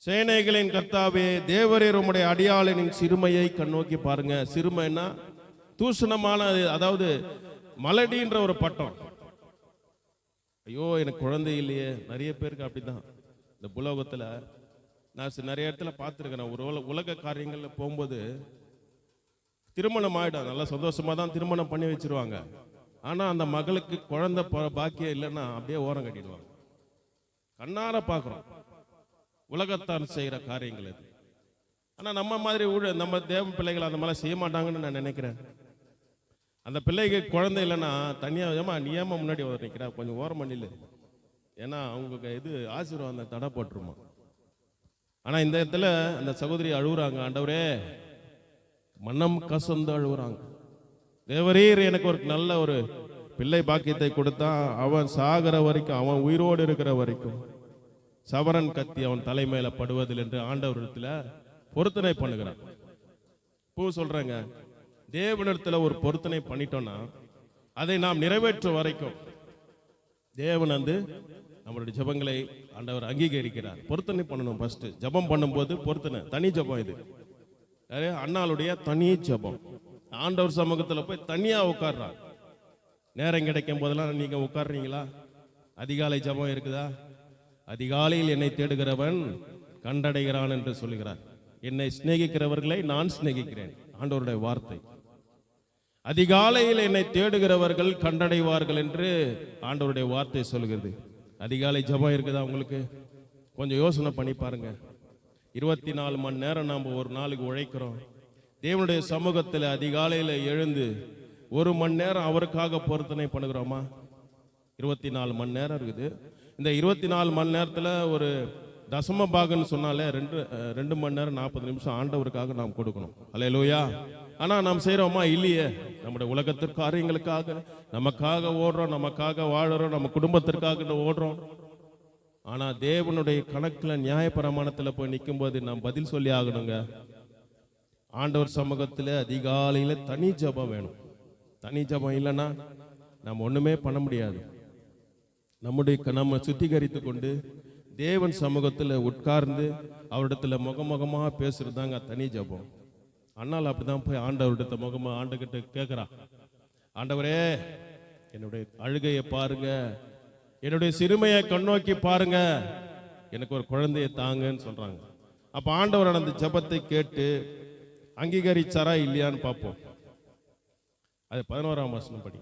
சேனைகளின் கர்த்தாவே, தேவரீர் உம்முடைய அடியாளின் சிறுமையை கண்ணோக்கி பாருங்க. சிறுமைன்னா தூஷணமான, அதாவது மலடின்ற ஒரு பட்டம். ஐயோ எனக்கு குழந்தை இல்லையே, நிறைய பேருக்கு அப்படிதான். இந்த புலோகத்துல நான் நிறைய இடத்துல பார்த்துருக்கிறேன். ஒரு உலக காரியங்கள்ல போகும்போது திருமணம் ஆயிடும், நல்லா சந்தோஷமா தான் திருமணம் பண்ணி வச்சிருவாங்க. ஆனா அந்த மகளுக்கு குழந்தை பாக்கியம் இல்லைன்னா அப்படியே ஓரம் கட்டிடுவாங்க. கண்ணார பார்க்குறோம் உலகத்தான் செய்கிற காரியங்கள் இது. ஆனா நம்ம மாதிரி நம்ம தேவ பிள்ளைகள் அந்த மாதிரி செய்ய மாட்டாங்கன்னு நான் நினைக்கிறேன். அந்த பிள்ளைக்கு குழந்தை இல்லைன்னா தனியாக நியமம் முன்னாடி நிற்கிறா, கொஞ்சம் ஓரம் பண்ணில, ஏன்னா அவங்க இது ஆசீர்வாதம் தடை போட்டுருமா. ஆனா இந்த இடத்துல அந்த சகோதரி அழுகுறாங்க. ஆண்டவரே, மனம் கசந்து அழுகுறாங்க. தேவரீர் எனக்கு ஒரு நல்ல ஒரு பிள்ளை பாக்கியத்தை கொடுத்தா, அவன் சாகிற வரைக்கும், அவன் உயிரோடு இருக்கிற வரைக்கும் சவரன் கத்தி அவன் தலைமையில படுவதில் என்று ஆண்டவரிடத்துல பொருத்தனை பண்ணுகிறான். பூ சொல்றாங்க, தேவனிடத்துல ஒரு பொருத்தனை பண்ணிட்டோம்னா அதை நாம் நிறைவேற்றும் வரைக்கும் தேவன் வந்து நம்மளுடைய ஜெபங்களை ஆண்டவர் அங்கீகரிக்கிறார். பொருத்தனை பண்ணணும். ஃபர்ஸ்ட் ஜெபம் பண்ணும்போது பொருத்தனை, தனி ஜெபம். இது அண்ணாளுடைய தனி ஜெபம். ஆண்டவர் சமூகத்துல போய் தனியா உட்கார்றார். நேரம் கிடைக்கும் போதெல்லாம் நீங்க உட்கார்றீங்களா? அதிகாலை ஜெபம் இருக்குதா? அதிகாலையில் என்னை தேடுகிறவன் கண்டடைகிறான் என்று சொல்லுகிறார். என்னை சிநேகிக்கிறவர்களை நான் சிநேகிக்கிறேன், ஆண்டவருடைய வார்த்தை. அதிகாலையில் என்னை தேடுகிறவர்கள் கண்டடைவார்கள் என்று ஆண்டவருடைய வார்த்தை சொல்கிறது. அதிகாலை ஜெபம் இருக்குதா உங்களுக்கு? கொஞ்சம் யோசனை பண்ணி பாருங்க. 24 மணி நேரம் நாம் ஒரு நாளுக்கு உழைக்கிறோம். தேவனுடைய சமூகத்தில் அதிகாலையில் எழுந்து 1 மணி நேரம் அவருக்காக பொருத்தனை பண்ணுகிறோமா? 24 மணி நேரம் இருக்குது. இந்த 24 மணி நேரத்தில் ஒரு தசம பாகன்னு சொன்னாலே 2 மணி நேரம் 40 நிமிஷம் ஆண்டவருக்காக நாம் கொடுக்கணும். அல்லேலூயா. ஆனா நாம் செய்யறோமா? இல்லையே. நம்முடைய உலகத்திற்கு காரியங்களுக்காக நமக்காக ஓடுறோம், நமக்காக வாழறோம், நம்ம குடும்பத்திற்காக ஓடுறோம். ஆனா தேவனுடைய கணக்குல நியாயப்பிரமாணத்துல போய் நிற்கும் போது நாம் பதில் சொல்லி ஆகணுங்க. ஆண்டவர் சமூகத்துல அதிகாலையில தனி ஜெபம் வேணும். தனி ஜெபம் இல்லைன்னா நாம் ஒண்ணுமே பண்ண முடியாது. நம்ம சுத்திகரித்து கொண்டு தேவன் சமூகத்துல உட்கார்ந்து அவரிடத்துல முகமுகமா பேசுறதாங்க தனி ஜெபம். அண்ணால் அப்படிதான் போய் ஆண்டவரிடத்த முகமா ஆண்டுகிட்ட கேட்கிறா, ஆண்டவரே என்னுடைய அழுகையை பாருங்க, என்னுடைய சிறுமையை கண்ணோக்கி பாருங்க, எனக்கு ஒரு குழந்தையை தாங்கன்னு சொல்றாங்க. அப்ப ஆண்டவர் அந்த ஜெபத்தை கேட்டு அங்கீகரிச்சாரா இல்லையான்னு பார்ப்போம். அது 11ஆம் வசனம் படி,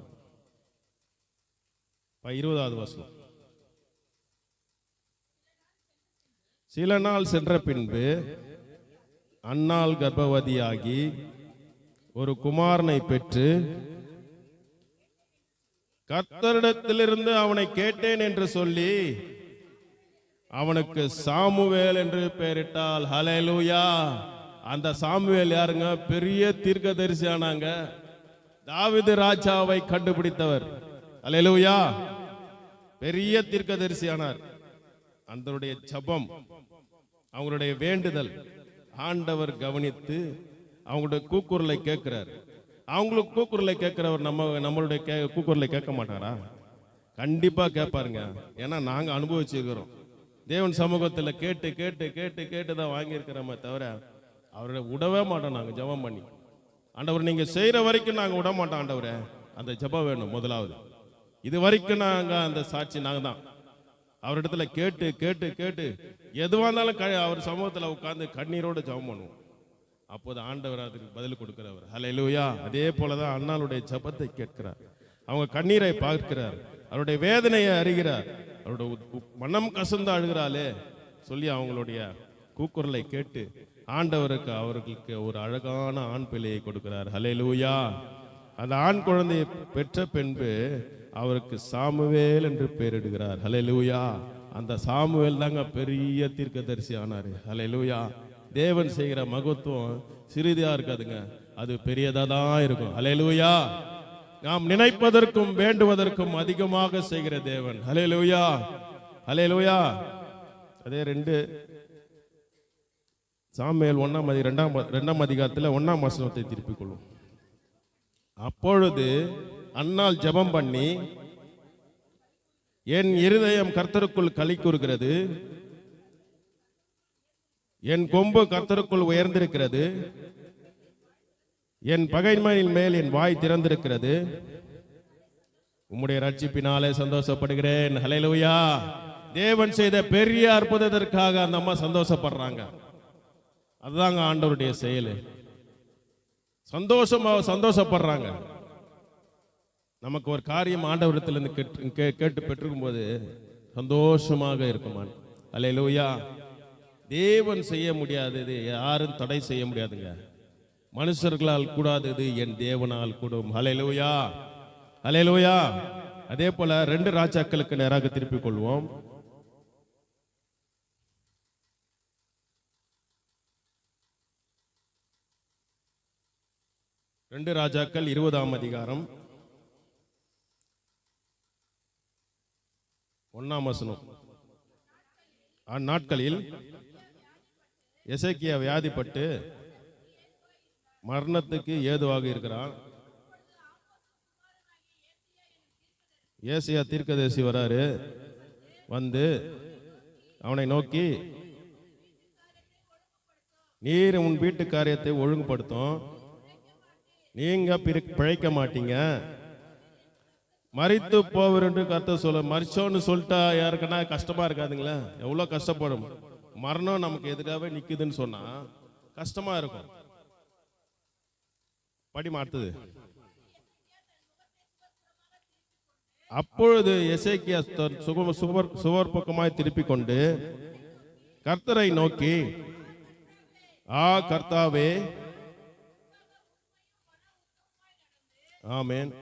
20வது வசனம். சில நாள் சென்ற பின்பு அன்னாள் கர்ப்பவதியாகி ஒரு குமாரனை பெற்று கர்த்தரிடத்திலிருந்து அவனை கேட்டேன் என்று சொல்லி அவனுக்கு சாமுவேல் என்று பெயரிட்டாள். ஹல்லேலூயா. அந்த சாமுவேல் யாருங்க? பெரிய தீர்க்கதரிசி ஆனாங்க. தாவீது ராஜாவை கண்டுபிடித்தவர். ஹல்லேலூயா. பெரிய தீர்க்கதரிசி ஆனார். அந்தருடைய ஜெபம், அவங்களுடைய வேண்டுதல் ஆண்டவர் கவனித்து அவங்களுடைய கூக்குரலை கேட்கிறார். அவங்களுக்கு கூக்குரலை கேட்கிறவர் நம்மளுடைய கூக்குரலை கேட்க மாட்டாரா? கண்டிப்பா கேட்பாருங்க. ஏன்னா நாங்க அனுபவிச்சிருக்கிறோம். தேவன் சமூகத்தில் கேட்டு கேட்டு கேட்டு கேட்டு தான் வாங்கியிருக்கிறோமே தவிர அவரை விடவே மாட்டோம். நாங்கள் ஜெபம் பண்ணி, ஆண்டவர் நீங்க செய்யற வரைக்கும் நாங்கள் விட மாட்டோம். ஆண்டவரே அந்த ஜெபம் வேணும் முதலாவது. இது வரைக்கும் நாங்க அந்த சாட்சி நாங்க தான் அவரிடத்துல கேட்டு கேட்டு கேட்டு எதுவாக இருந்தாலும் அவர் சமூகத்தில் உட்கார்ந்து கண்ணீரோடு ஜெபம் பண்ணுவோம். அப்போது ஆண்டவர் அதுக்கு பதில் கொடுக்கிறவர். ஹல்லேலூயா. அதே போலதான் அன்னாளுடைய ஜெபத்தை கேட்கிறார். அவங்க கண்ணீரை பார்க்கிறார், அவருடைய வேதனையை அறிகிறார். அவருடைய மனம் கசந்து அழுகிறாளே சொல்லி அவங்களுடைய கூக்குரலை கேட்டு ஆண்டவருக்கு அவர்களுக்கு ஒரு அழகான ஆண் பிள்ளையை கொடுக்கிறார். ஹல்லேலூயா. அந்த ஆண் குழந்தையை பெற்ற பின்பு அவருக்கு சாமுவேல் என்று பெயரிடுகிறார். ஹல்லேலூயா. அந்த சாமுவேல் தாங்க பெரிய தீர்க்கதரிசி ஆனாரு. ஹல்லேலூயா. தேவன் செய்கிற மகத்துவம் சிறிதா இருக்காதுங்க, அது பெரியதா தான் இருக்கும். ஹல்லேலூயா. நாம் நினைப்பதற்கும் வேண்டுவதற்கும் அதிகமாக செய்கிற தேவன். ஹல்லேலூயா. ஹல்லேலூயா. அதே 2 சாமுவேல் 2ஆம் அதிகாரத்தில் 1ஆம் வசனத்தை திருப்பிக் கொள்ளும். அப்பொழுது அன்னாள் ஜெபம் பண்ணி, என் இருதயம் கர்த்தருக்குள் களி கூறுகிறது, என் கொம்பு கர்த்தருக்குள் உயர்ந்திருக்கிறது, என் பகைமையின் மேல் என் வாய் திறந்திருக்கிறது, உம்முடைய ரட்சிப்பினாலே சந்தோஷப்படுகிறேன். ஹல்லேலூயா. தேவன் செய்த பெரிய அற்புதத்திற்காக அந்த அம்மா சந்தோஷப்படுறாங்க. அதுதாங்க ஆண்டவருடைய செயல். சந்தோஷப்படுறாங்க. நமக்கு ஒரு காரியம் ஆண்டவரிடத்திலிருந்து கேட்டு பெற்றுக்கும் போது சந்தோஷமாக இருக்குமா? ஹல்லேலூயா. தேவன் செய்ய முடியாதது யாரும் தடை செய்ய முடியாதுங்க. மனுஷர்களால் கூடாதது என் தேவனால் கூடும். ஹல்லேலூயா. ஹல்லேலூயா. அதே போல 2 ராஜாக்களுக்கு நேராக திருப்பிக் கொள்வோம். 2 ராஜாக்கள் 20ஆம் அதிகாரம் 1ஆம் வசனம். அந்நாட்களில் எசேக்கியா வியாதிப்பட்டு மரணத்துக்கு ஏதுவாக இருக்கிறான். ஏசாயா தீர்க்கதரிசி வராரு. வந்து அவனை நோக்கி, நீர் உன் வீட்டு காரியத்தை ஒழுங்குபடுத்தும், நீங்க பிழைக்க மாட்டீங்க, மரித்து போவர் என்று கர்த்தர் சொல்ல. மரிச்சோன்னு சொல்லிட்டா யாருக்குன்னா கஷ்டமா இருக்காதுங்களா? எவ்வளவு கஷ்டப்படும். மரணம் நமக்கு எதுக்காகவே நிக்குதுன்னு சொன்னா கஷ்டமா இருக்கும். படி மாட்டுது. அப்பொழுது எசேக்கியா சுவர் பக்கமாய் திருப்பிக் கொண்டு கர்த்தரை நோக்கி, கர்த்தாவே, ஆமென்,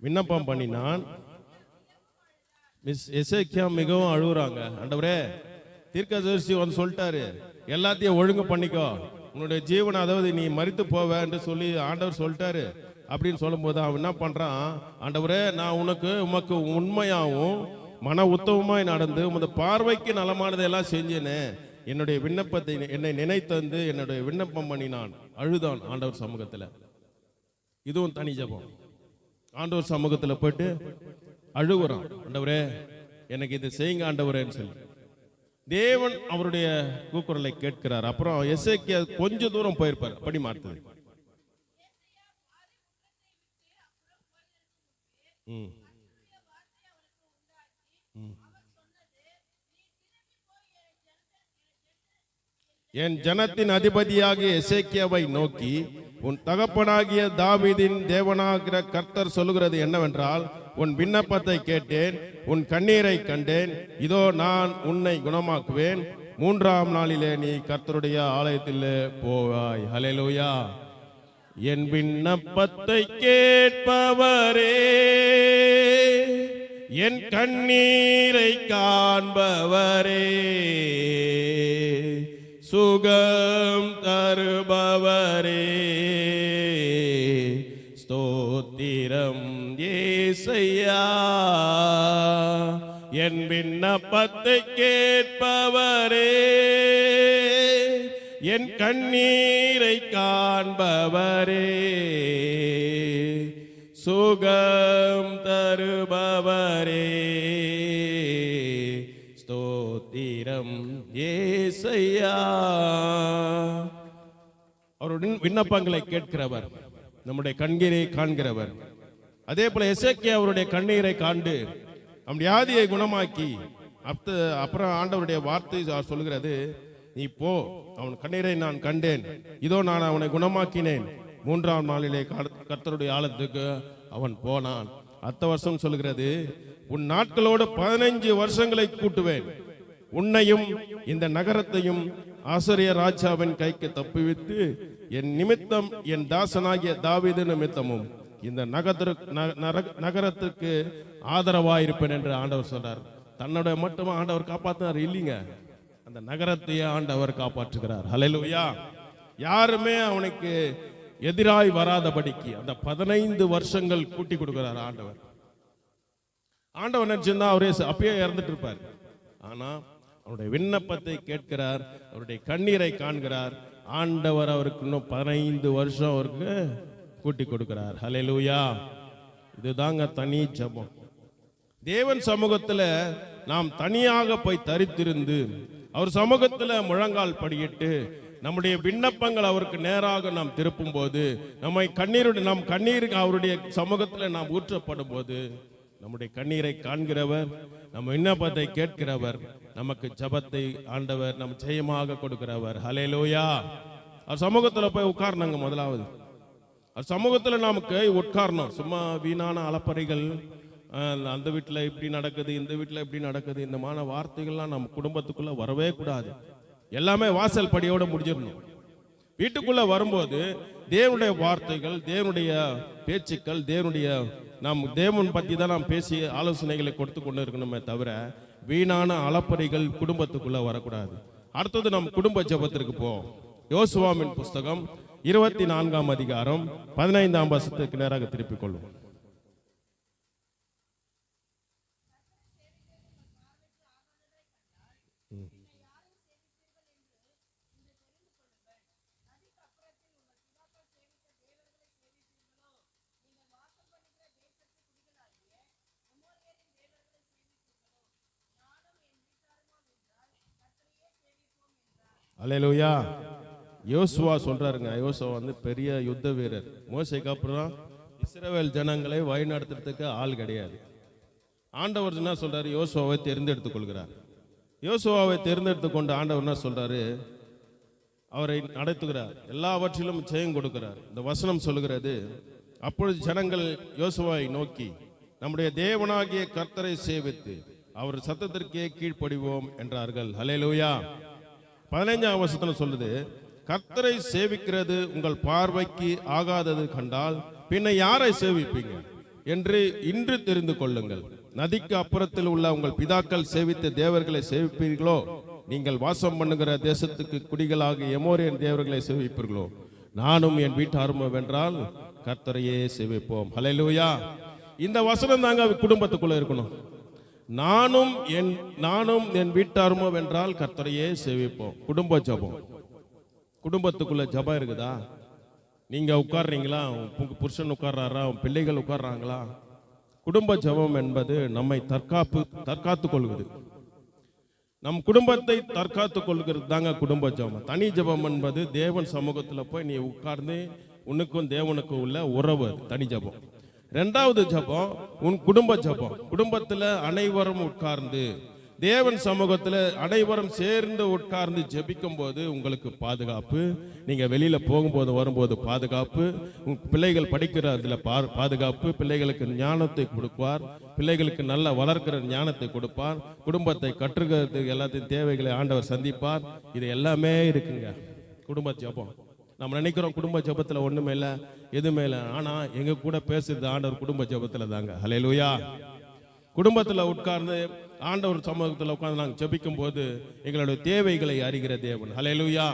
விண்ணப்பம் பண்ணினான். எசேக்கியா மிகவும் அழுகுறாங்க. ஆண்டவரே, தீர்க்கதரிசி வந்து சொல்லிட்டாரு, எல்லாத்தையும் ஒழுங்கு பண்ணிக்கோ, உன்னுடைய ஜீவனை, அதாவது நீ மரித்து போவ என்று சொல்லி ஆண்டவர் சொல்லிட்டாரு அப்படின்னு சொல்லும் போது அவன் என்ன பண்றான்? ஆண்டவரே, நான் உமக்கு உண்மையாகவும் மன உத்தவமாய் நடந்து உமது பார்வைக்கு நலமானதை எல்லாம் செஞ்சேனே, என்னுடைய விண்ணப்பத்தை என்னை நினைத்தந்து என்னுடைய விண்ணப்பம் பண்ணினான். அழுதான் ஆண்டவர் சமூகத்தில். இதுவும் தனி ஜெபம். ஆண்டவர் சமூகத்தில் போயிட்டு அழுகுறான். ஆண்டவரே, எனக்கு இது செய்யுங்க ஆண்டவரேன்னு சொல்லி தேவன் அவருடைய கூக்குரலை கேட்கிறார். அப்புறம் எசேக்கியா கொஞ்ச தூரம் போயிருப்பார். படி மாட்டுது. என் ஜனத்தின் அதிபதியாகிய எசேக்கியாவை நோக்கி, உன் தகப்பனாகிய தாவீதின் தேவனாகிற கர்த்தர் சொல்லுகிறது என்னவென்றால், உன் விண்ணப்பத்தை கேட்டேன், உன் கண்ணீரை கண்டேன், இதோ நான் உன்னை குணமாக்குவேன், 3ஆம் நாளிலே நீ கர்த்தருடைய ஆலயத்திலே போவாய். ஹல்லேலூயா. என் விண்ணப்பத்தை கேட்பவரே, என் கண்ணீரை காண்பவரே, சுகம் தருபவரே, ஸ்தோத்திரம் ஏசையா. என் விண்ணப்பத்தை கேட்பவரே, என் கண்ணீரை காண்பவரே, சுகம் தருபவரே, ஸ்தோத்திரம் ஏசையா. அவருடைய விண்ணப்பங்களை கேட்கிறவர், நம்முடைய கண்ணீரை காண்கிறவர். அதே போல எசேக்கியா அவருடைய கண்ணீரை காண்டு நம் வியாதியை குணமாக்கி அப்புறம் ஆண்டவருடைய வார்த்தை சொல்லுகிறது, நீ போ, அவன் கண்ணீரை நான் கண்டேன், இதோ நான் அவனை குணமாக்கினேன், 3ஆம் நாளிலே கர்த்தருடைய ஆலயத்துக்கு அவன் போனான். அடுத்த வருஷம் சொல்லுகிறது, உன் நாட்களோடு 15 வருஷங்களை கூட்டுவேன், உன்னையும் இந்த நகரத்தையும் ஆசரிய ராஜாவின் கைக்கு தப்புவித்து என் நிமித்தம் என் தாசனாகிய தாவீது நிமித்தமும் இந்த நகரத்துக்கு ஆதரவாயிருப்பேன் என்று ஆண்டவர் சொல்றார். தன்னுடைய மட்டும் ஆண்டவர் காப்பாற்றினார் இல்லைங்க, அந்த நகரத்தையே ஆண்டவர் காப்பாற்றுகிறார். ஹல்லேலூயா. யாருமே அவனுக்கு எதிராய் வராதபடிக்கு அந்த 15 வருஷங்கள் கூட்டி கொடுக்கிறார் ஆண்டவர். ஆண்டவர் நினைச்சிருந்தா அவரே அப்பயே இறந்துட்டு இருப்பார். ஆனா அவருடைய விண்ணப்பத்தை கேட்கிறார், அவருடைய கண்ணீரை காண்கிறார். ஆண்டவர் அவருக்கு இன்னும் 15 வருஷம் அவருக்கு கூட்டி கொடுக்கிறார். ஹல்லேலூயா. இதுதாங்க தனி ஜெபம். தேவன் சமூகத்துல நாம் தனியாக போய் தரித்திருந்து அவர் சமூகத்துல முழங்கால் படியிட்டு நம்முடைய விண்ணப்பங்கள் அவருக்கு நேராக நாம் திருப்பும் போது, நம் கண்ணீர் அவருடைய சமூகத்துல நாம் ஊற்றப்படும் போது, நம்முடைய கண்ணீரை காண்கிறவர், நம்ம விண்ணப்பத்தை கேட்கிறவர், நமக்கு ஜெபத்தை ஆண்டவர் நம் ஜெயமாக கொடுக்கிறவர். ஹல்லேலூயா. அவர் சமூகத்துல போய் உட்கார்ந்தாங்க. முதலாவது அவர் சமூகத்துல நமக்கு உட்காரணும். சும்மா வீணான அலப்பறைகள், அந்த வீட்டில் இப்படி நடக்குது, இந்த வீட்டில் இப்படி நடக்குது, இந்த மாதிரி வார்த்தைகள்லாம் நம்ம குடும்பத்துக்குள்ள வரவே கூடாது. எல்லாமே வாசல் படியோட முடிஞ்சிடணும். வீட்டுக்குள்ள வரும்போது தேவனுடைய வார்த்தைகள், தேவனுடைய பேச்சுக்கள், நாம் தேவன் பத்தி தான் நாம் பேசி ஆலோசனைகளை கொடுத்து கொண்டு இருக்கணுமே தவிர வீணான அலப்பறைகள் குடும்பத்துக்குள்ள வரக்கூடாது. அடுத்தது நம் குடும்ப ஜெபத்திற்கு போவோம். யோசுவாவின் புஸ்தகம் 24ஆம் அதிகாரம் 15ஆம் வசனத்துக்கு நேராக திருப்பிக் கொள்வோம். அல்லேலூயா. யோசுவா சொல்றாருங்க. யோசுவா வந்து பெரிய யுத்த வீரர். மோசேக்கு அப்புறம் இஸ்ரவேல் ஜனங்களை வழிநடத்துறதுக்கு ஆள் கிடையாது. ஆண்டவர் என்ன சொல்றாரு? யோசுவாவை தேர்ந்தெடுத்துக் கொள்கிறார். யோசுவாவை தேர்ந்தெடுத்துக் கொண்டு ஆண்டவர் என்ன சொல்றாரு? அவரை நடத்துகிறார், எல்லாவற்றிலும் ஜெயம் கொடுக்கிறார். இந்த வசனம் சொல்லுகிறது, அப்பொழுது ஜனங்கள் யோசுவாவை நோக்கி, நம்முடைய தேவனாகிய கர்த்தரை சேவித்து அவர் சத்தத்திற்கே கீழ்ப்படிவோம் என்றார்கள். ஹல்லேலூயா. 15ஆம் வசனம் சொல்லுது, கர்த்தரை சேவிக்கிறது உங்கள் பார்வைக்கு ஆகாதது கண்டால் பின்ன யாரை சேவிப்பீங்க என்று இன்று தெரிந்து கொள்ளுங்கள். நதிக்கு அப்புறத்தில் உள்ள உங்கள் பிதாக்கள் சேவித்த தேவர்களை சேவிப்பீர்களோ? நீங்கள் வாசம் பண்ணுகிற தேசத்துக்கு குடிகளாக எமோரியன் தேவர்களை சேவிப்பீர்களோ? நானும் என் வீட்டாரும் வென்றால் கர்த்தரையே சேவிப்போம். ஹல்லேலூயா. இந்த வசனம் தாங்க குடும்பத்துக்குள்ள இருக்கணும். நானும் என் வீட்டாருமோ வென்றால் கர்த்தரையே சேவிப்போம். குடும்ப ஜெபம். குடும்பத்துக்குள்ள ஜெபம் இருக்குதா? நீங்க உட்கார்றீங்களா? உங்க புருஷன் உட்கார்றாரா? உங்க பிள்ளைகள் உட்கார்றாங்களா? குடும்ப ஜெபம் என்பது நம்மை தற்காத்துக் கொள்கிறது. நம் குடும்பத்தை தற்காத்துக் கொள்கிறது தாங்க குடும்ப ஜெபம். தனி ஜெபம் என்பது தேவன் சமூகத்தில் போய் நீ உட்கார்ந்து உனக்கும் தேவனுக்கும் உள்ள உறவு, தனி ஜெபம். இரண்டாவது ஜெபம் உன் குடும்ப ஜெபம். குடும்பத்தில் அனைவரும் உட்கார்ந்து தேவன் சமூகத்தில் அனைவரும் சேர்ந்து உட்கார்ந்து ஜெபிக்கும் போது உங்களுக்கு பாதுகாப்பு. நீங்க வெளியில போகும்போது வரும்போது பாதுகாப்பு. உங்க பிள்ளைகள் படிக்கிறதுல பாதுகாப்பு. பிள்ளைகளுக்கு ஞானத்தை கொடுப்பார். பிள்ளைகளுக்கு நல்ல வளர்க்கிற ஞானத்தை கொடுப்பார். குடும்பத்தை கற்றுக்கிறதுக்கு எல்லாத்தையும் தேவைகளை ஆண்டவர் சந்திப்பார். இது எல்லாமே இருக்குங்க குடும்ப ஜெபம். நம்ம நினைக்கிறோம் குடும்ப ஜெபத்துல ஒண்ணுமே இல்லை, எதுவுமே இல்லை. ஆனா எங்க கூட பேசுறது ஆண்டவர் குடும்ப ஜெபத்துல தாங்க. ஹல்லேலூயா. குடும்பத்தில் உட்கார்ந்து ஆண்டவர் சமூகத்தில் உட்கார்ந்து நாங்கள் ஜெபிக்கும் போது எங்களுடைய தேவைகளை அறிகிற தேவன். ஹல்லேலூயா.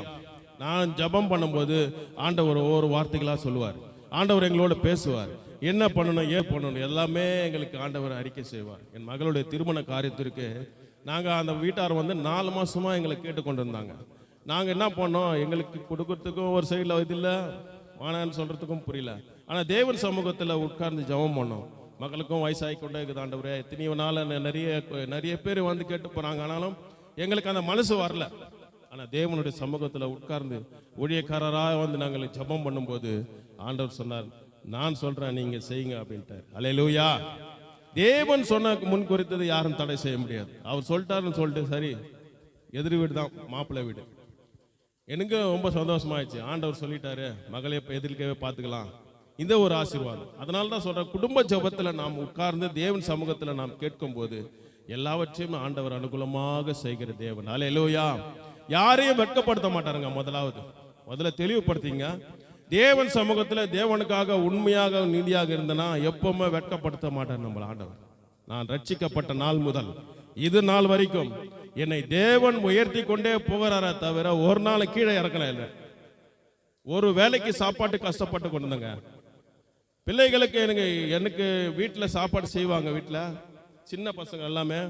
நான் ஜெபம் பண்ணும்போது ஆண்டவர் ஒவ்வொரு வார்த்தைகளாக சொல்லுவார். ஆண்டவர் எங்களோட பேசுவார். என்ன பண்ணணும், ஏன் பண்ணணும், எல்லாமே எங்களுக்கு ஆண்டவர் அறிக்கை செய்வார். என் மகளுடைய திருமண காரியத்திற்கு நாங்கள் அந்த வீட்டார் 4 மாசமா எங்களை கேட்டுக்கொண்டு இருந்தாங்க. நாங்கள் என்ன பண்ணோம், எங்களுக்கு கொடுக்கறதுக்கும் ஒரு சைடில் இது இல்லை, வானான்னு சொல்றதுக்கும் புரியல. ஆனால் தேவன் சமூகத்தில் உட்கார்ந்து ஜெபம் பண்ணோம். மக்களுக்கும் வயசாகி கொண்டே இருக்குது ஆண்டவரே. எத்தனையோ நாள் நிறைய பேர் வந்து கேட்டு போறாங்க. ஆனாலும் எங்களுக்கு அந்த மனசு வரல. ஆனால் தேவனுடைய சமூகத்தில் உட்கார்ந்து ஊழியக்காரராக வந்து நாங்கள் ஜெபம் பண்ணும்போது ஆண்டவர் சொன்னார், நான் சொல்றேன் நீங்க செய்யுங்க அப்படின்ட்டார். ஹல்லேலூயா. தேவன் சொன்ன முன் குறித்தது யாரும் தடை செய்ய முடியாது. அவர் சொல்லிட்டாருன்னு சொல்லிட்டு சரி, எதிர் வீடு தான் மாப்பிள்ளை வீடு. எனக்கு ரொம்ப சந்தோஷமாயிடுச்சு. ஆண்டவர் சொல்லிட்டாரு, மகளே எதிர்க்கவே பார்த்துக்கலாம். இந்த ஒரு ஆசீர்வாதம். அதனால தான் சொல்றேன், குடும்ப ஜெபத்துல நாம் உட்கார்ந்து தேவன் சமூகத்துல நாம் கேட்கும் போது எல்லாவற்றையும் ஆண்டவர் அனுகூலமாக செய்கிற தேவன். அல்லேலூயா. யாரையும் வெட்கப்படுத்த மாட்டாருங்க. முதல்ல தெளிவுபடுத்திங்க. தேவன் சமூகத்துல தேவனுக்காக உண்மையாக நீதியாக இருந்தனா எப்பவுமே வெட்கப்படுத்த மாட்டார் நம்மள ஆண்டவர். நான் ரட்சிக்கப்பட்ட நாள் முதல் இது நாள் வரைக்கும் என்னை தேவன் உயர்த்தி கொண்டே போகிறாரே தவிர ஒரு நாள் கீழே இறக்கல இல்லை. ஒரு வேலைக்கு சாப்பாட்டு கஷ்டப்பட்டு கொண்டு வந்தங்க. பிள்ளைகளுக்கு எனக்கு வீட்டில் சாப்பாடு செய்வாங்க. வீட்டில் சின்ன பசங்க எல்லாமே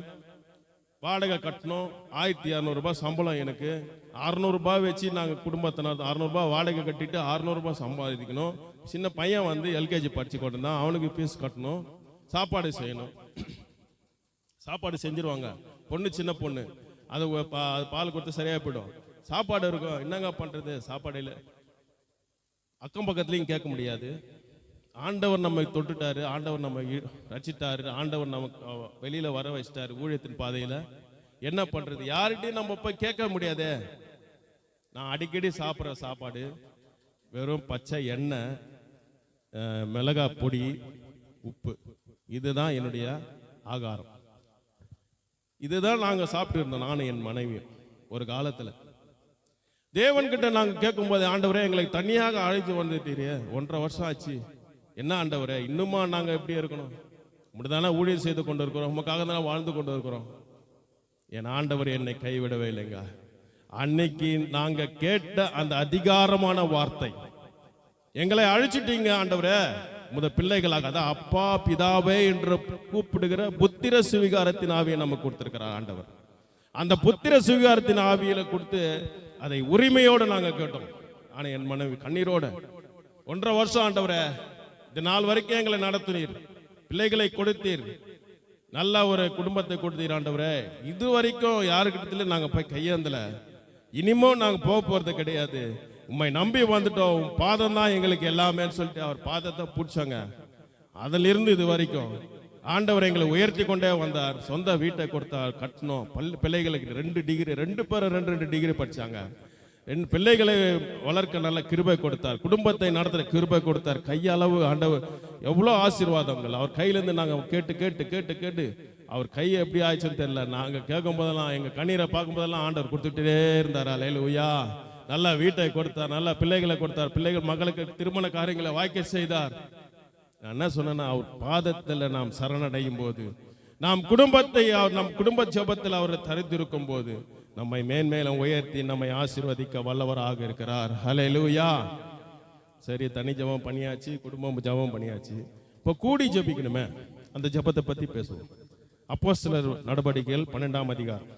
வாடகை கட்டணும். 1200 ரூபாய் சம்பளம். எனக்கு 600 ரூபாய் வச்சு நாங்கள் குடும்பத்தினர் 600 ரூபாய் வாடகை கட்டிட்டு 600 ரூபாய் சம்பாதிக்கணும். சின்ன பையன் வந்து எல்கேஜி படிச்சு கொண்டு இருந்தான். அவனுக்கு ஃபீஸ் கட்டணும், சாப்பாடு செய்யணும். சாப்பாடு செஞ்சிருவாங்க. பொண்ணு சின்ன பொண்ணு, அது பால் கொடுத்து சரியா போயிடும். சாப்பாடு இருக்கும், என்னங்க பண்றது? சாப்பாடு இல்லை. அக்கம் பக்கத்துலையும் கேட்க முடியாது. ஆண்டவர் நம்மை தொட்டுட்டாரு, ஆண்டவர் நம்ம ரட்சிட்டாரு, ஆண்டவர் நமக்கு வெளியில வர வச்சிட்டாரு ஊழியத்தின் பாதையில. என்ன பண்றது? யார்கிட்டையும் நம்ம போய் கேட்க முடியாதே. நான் அடிக்கடி சாப்பிட்ற சாப்பாடு வெறும் பச்சை எண்ணெய், மிளகாய் பொடி, உப்பு. இதுதான் என்னுடைய ஆகாரம். இதுதான் நாங்க சாப்பிட்டு இருந்தோம், நானும் என் மனைவியும். ஒரு காலத்துல தேவன்கிட்ட நாங்க கேட்கும் போது, ஆண்டவரே எங்களுக்கு தனியாக அழைத்து வந்துட்டீரே, 1.5 வருஷம் ஆச்சு, என்ன ஆண்டவரே இன்னுமா நாங்க எப்படி இருக்கணும்? இப்படிதானே ஊழியர் செய்து கொண்டு இருக்கிறோம், உமக்காக தான் வாழ்ந்து கொண்டு இருக்கிறோம். என் ஆண்டவர் என்னை கைவிடவே இல்லைங்க. அன்னைக்கு நாங்க கேட்ட அந்த அதிகாரமான வார்த்தை, எங்களை அழிச்சிட்டீங்க ஆண்டவரே, பிள்ளைகளாக, அதான் அப்பா பிதாவே என்று கூப்பிடுகிற புத்திர சுவிகாரத்தின் ஆவியை நமக்கு கொடுத்திருக்கிறார் ஆண்டவர். அந்த புத்திர சுவிகாரத்தின் ஆவியில கொடுத்து அதை உரிமையோடு நாங்க கேட்டோம். ஆனா என் மனைவி கண்ணீரோட, 1.5 வருஷம் ஆண்டவரே, இந்த நாள் வரைக்கும் எங்களை நடத்தினீர், பிள்ளைகளை கொடுத்தீர், நல்ல ஒரு குடும்பத்தை கொடுத்தீர் ஆண்டவரே. இது வரைக்கும் யாருக்கிட்ட நாங்க போய் கையேந்தல, இனிமோ நாங்க போக போறது கிடையாது, உம்மை நம்பி வந்துட்டோம், உன் பாதம் தான் எங்களுக்கு எல்லாமே சொல்லிட்டு அவர் பாதத்தை பிடிச்சாங்க. அதிலிருந்து இது வரைக்கும் ஆண்டவர் எங்களை உயர்த்தி கொண்டே வந்தார். சொந்த வீட்டை கொடுத்தார், கட்டணும். பிள்ளைகளுக்கு 2 டிகிரி, 2 பேரும் 2 டிகிரி படிச்சாங்க. 2 பிள்ளைகளை வளர்க்க நல்ல கிருபை கொடுத்தார், குடும்பத்தை நடத்துற கிருபை கொடுத்தார். கையளவு ஆண்டவர் எவ்வளோ ஆசீர்வாதங்கள் அவர் கையிலேருந்து நாங்கள் கேட்டு கேட்டு கேட்டு கேட்டு அவர் கை எப்படி ஆயிடுச்சுன்னு தெரியல. நாங்கள் கேட்கும் போதெல்லாம், எங்கள் கண்ணீரை பார்க்கும் போதெல்லாம் ஆண்டவர் கொடுத்துட்டே இருந்தார். அல்லேலூயா. நல்ல வீட்டை கொடுத்தார், நல்ல பிள்ளைகளை கொடுத்தார், பிள்ளைகள் மகளுக்கு திருமண காரியங்களை வாய்க்க செய்தார். நான் என்ன சொன்னேன்னா, அவர் பாதத்தில் நாம் சரணடையும் போது, நாம் குடும்பத்தை நம் குடும்ப ஜெபத்தில் அவர் தரித்திருக்கும் போது நம்மை மேன்மேலும் உயர்த்தி நம்மை ஆசீர்வதிக்க வல்லவராக இருக்கிறார். ஹல்லேலூயா. சரி, தனி ஜெபம் பண்ணியாச்சு, குடும்பம் ஜெபம் பண்ணியாச்சு. இப்போ கூடி ஜெபிக்கணுமே, அந்த ஜெபத்தை பத்தி பேசுவோம். அப்போஸ்தலர் நடவடிக்கைகள் 12ஆம் அதிகாரம்.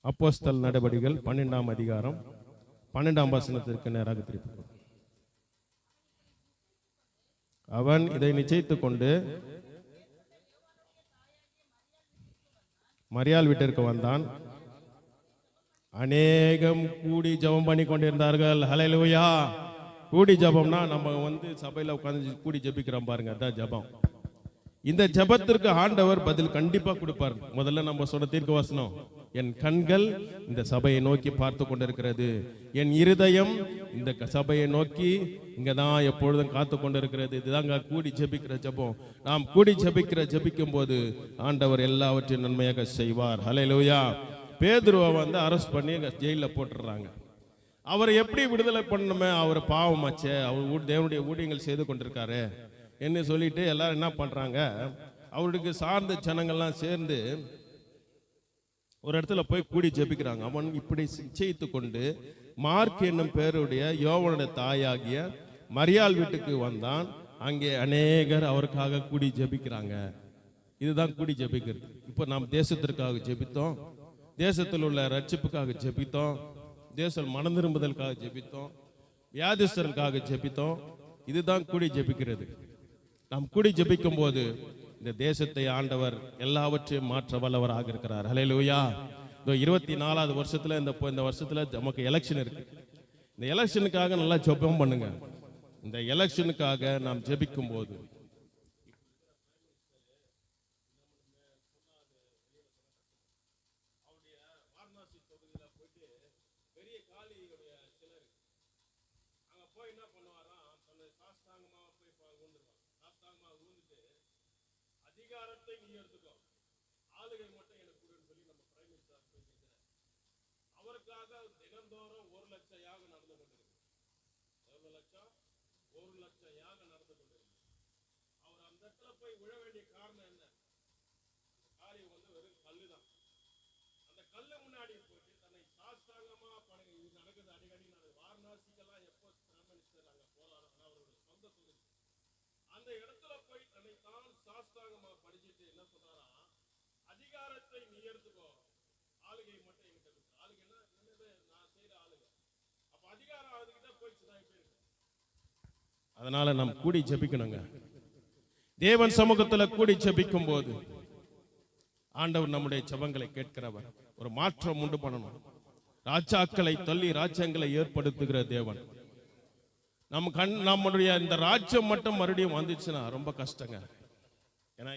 அப்போஸ்தலர் நடவடிக்கைகள் 12ஆம் அதிகாரம் 12ஆம் வசனத்திற்கு நேராக திருப்பி. அவன் இதை நிச்சயித்துக் கொண்டு மரியாள் வீட்டிற்கு வந்தான். அநேகம் கூடி ஜெபம் பண்ணி கொண்டிருந்தார்கள். ஹல்லேலூயா. கூடி ஜெபம்னா நம்ம சபையில உட்கார்ந்து கூடி ஜெபிக்கிறோம் பாருங்க, அதான் ஜெபம். இந்த ஜெபத்திற்கு ஆண்டவர் பதில் கண்டிப்பா கொடுப்பார். முதல்ல நம்ம சொன்ன தீர்க்க வசனம், என் கண்கள் இந்த சபையை நோக்கி பார்த்து கொண்டிருக்கிறது, என் இருதயம் இந்த சபையை நோக்கி இங்கதான் எப்பொழுதும் காத்து கொண்டிருக்கிறது. இதுதாங்க கூடி ஜெபிக்கிற ஜெபம். நாம் கூடி ஜெபிக்கும் போது ஆண்டவர் எல்லாவற்றையும் நன்மையாக செய்வார். ஹல்லேலூயா. பேதுருவை அரெஸ்ட் பண்ணி ஜெயிலில் போட்டுடுறாங்க. அவரை எப்படி விடுதலை பண்ணணுமே, அவர் பாவமாச்சே, அவர் தேவனுடைய ஊழியங்கள் செய்து கொண்டிருக்காரு என்று சொல்லிட்டு எல்லாரும் என்ன பண்றாங்க, அவருக்கு சார்ந்த ஜனங்கள்லாம் சேர்ந்து ஒரு இடத்துல போய் கூடி ஜெபிக்கிறாங்க. அவன் இப்படி நிச்சயித்து கொண்டு மார்க் என்னும் பேருடைய யோவானுடைய தாயாகிய மரியாள் வீட்டுக்கு வந்தான். அங்கே அநேகர் அவருக்காக கூடி ஜெபிக்கிறாங்க. இதுதான் கூடி ஜெபிக்கிறது. இப்போ நாம் தேசத்திற்காக ஜெபித்தோம், தேசத்தில் உள்ள ரட்சிப்புக்காக ஜெபித்தோம், தேசம் மனம் திரும்புதலுக்காக ஜெபித்தோம், வியாதிஸ்தர்களுக்காக ஜெபித்தோம். இதுதான் கூடி ஜெபிக்கிறது. நாம் கூடி ஜெபிக்கும் போது இந்த தேசத்தை ஆண்டவர் எல்லாவற்றையும் மாற்ற வல்லவராக இருக்கிறார். ஹல்லேலூயா. 24வது வருஷத்துல இந்த வருஷத்துல நமக்கு எலெக்ஷன் இருக்கு. இந்த எலெக்ஷனுக்காக நல்லா ஜெபம் பண்ணுங்க. இந்த எலெக்ஷனுக்காக நாம் ஜெபிக்கும் போது அதிகாரத்தை நீ எடுத்துக்கோ, ஆளுகை மட்டும் எனக்கு கொடுன்னு சொல்லி நம்ம பிரைம் மினிஸ்டர் பேசியிருக்கிறார். அவருக்காக தினந்தோறும் 1 லட்சம் யாகம் நடந்து கொண்டிருக்கு. எவ்வளவு லட்சம்? 1 லட்சம் யாகம் நடந்து கொண்டிருக்கு. அவர் அந்த இடத்துல போய் விழ வேண்டிய காரணம் என்ன? காரியம் வந்து வெறும் கல்லுதான். அந்த கல்லு முன்னாடி போயிட்டு தன்னை சாஸ்தாங்கமா பணங்க. இது நடக்குது அடிக்கடி. நான் வாரணாசிக்கெல்லாம் எப்போ பிரைம் மினிஸ்டர் அங்க போறாரோ அவருடைய சொந்த தொகுதி, அந்த இடத்துல போய் தன்னை தான் சாஸ்தாங்கமா படிச்சுட்டு என்ன சொல்றாரா? அதிகாரத்தை நீ எடுத்துக்கோ, ஆளுகை மட்டும் என்கிட்ட இருக்கு. ஆளுகைன்னா என்னது? நான் செய்யற ஆளுகை. அப்ப அதிகாரம் அதுகிட்ட போயிடுச்சுன்னா எப்படி இருக்கு? அதனால நாம் கூடி ஜெபிக்கணுங்க. தேவன் சமூகத்துல கூடி ஜெபிக்கும் போது ஆண்டவர் நம்முடைய ஜெபங்களை கேட்கிறவர். ஒரு மாற்றம் உண்டு பண்ணணும். ராஜாக்களை தள்ளி ராஜ்யங்களை ஏற்படுத்துகிற தேவன். நம்முடைய இந்த ராஜ்யம் மட்டும் மறுபடியும் வந்துச்சுன்னா ரொம்ப கஷ்டங்க. ஏன்னா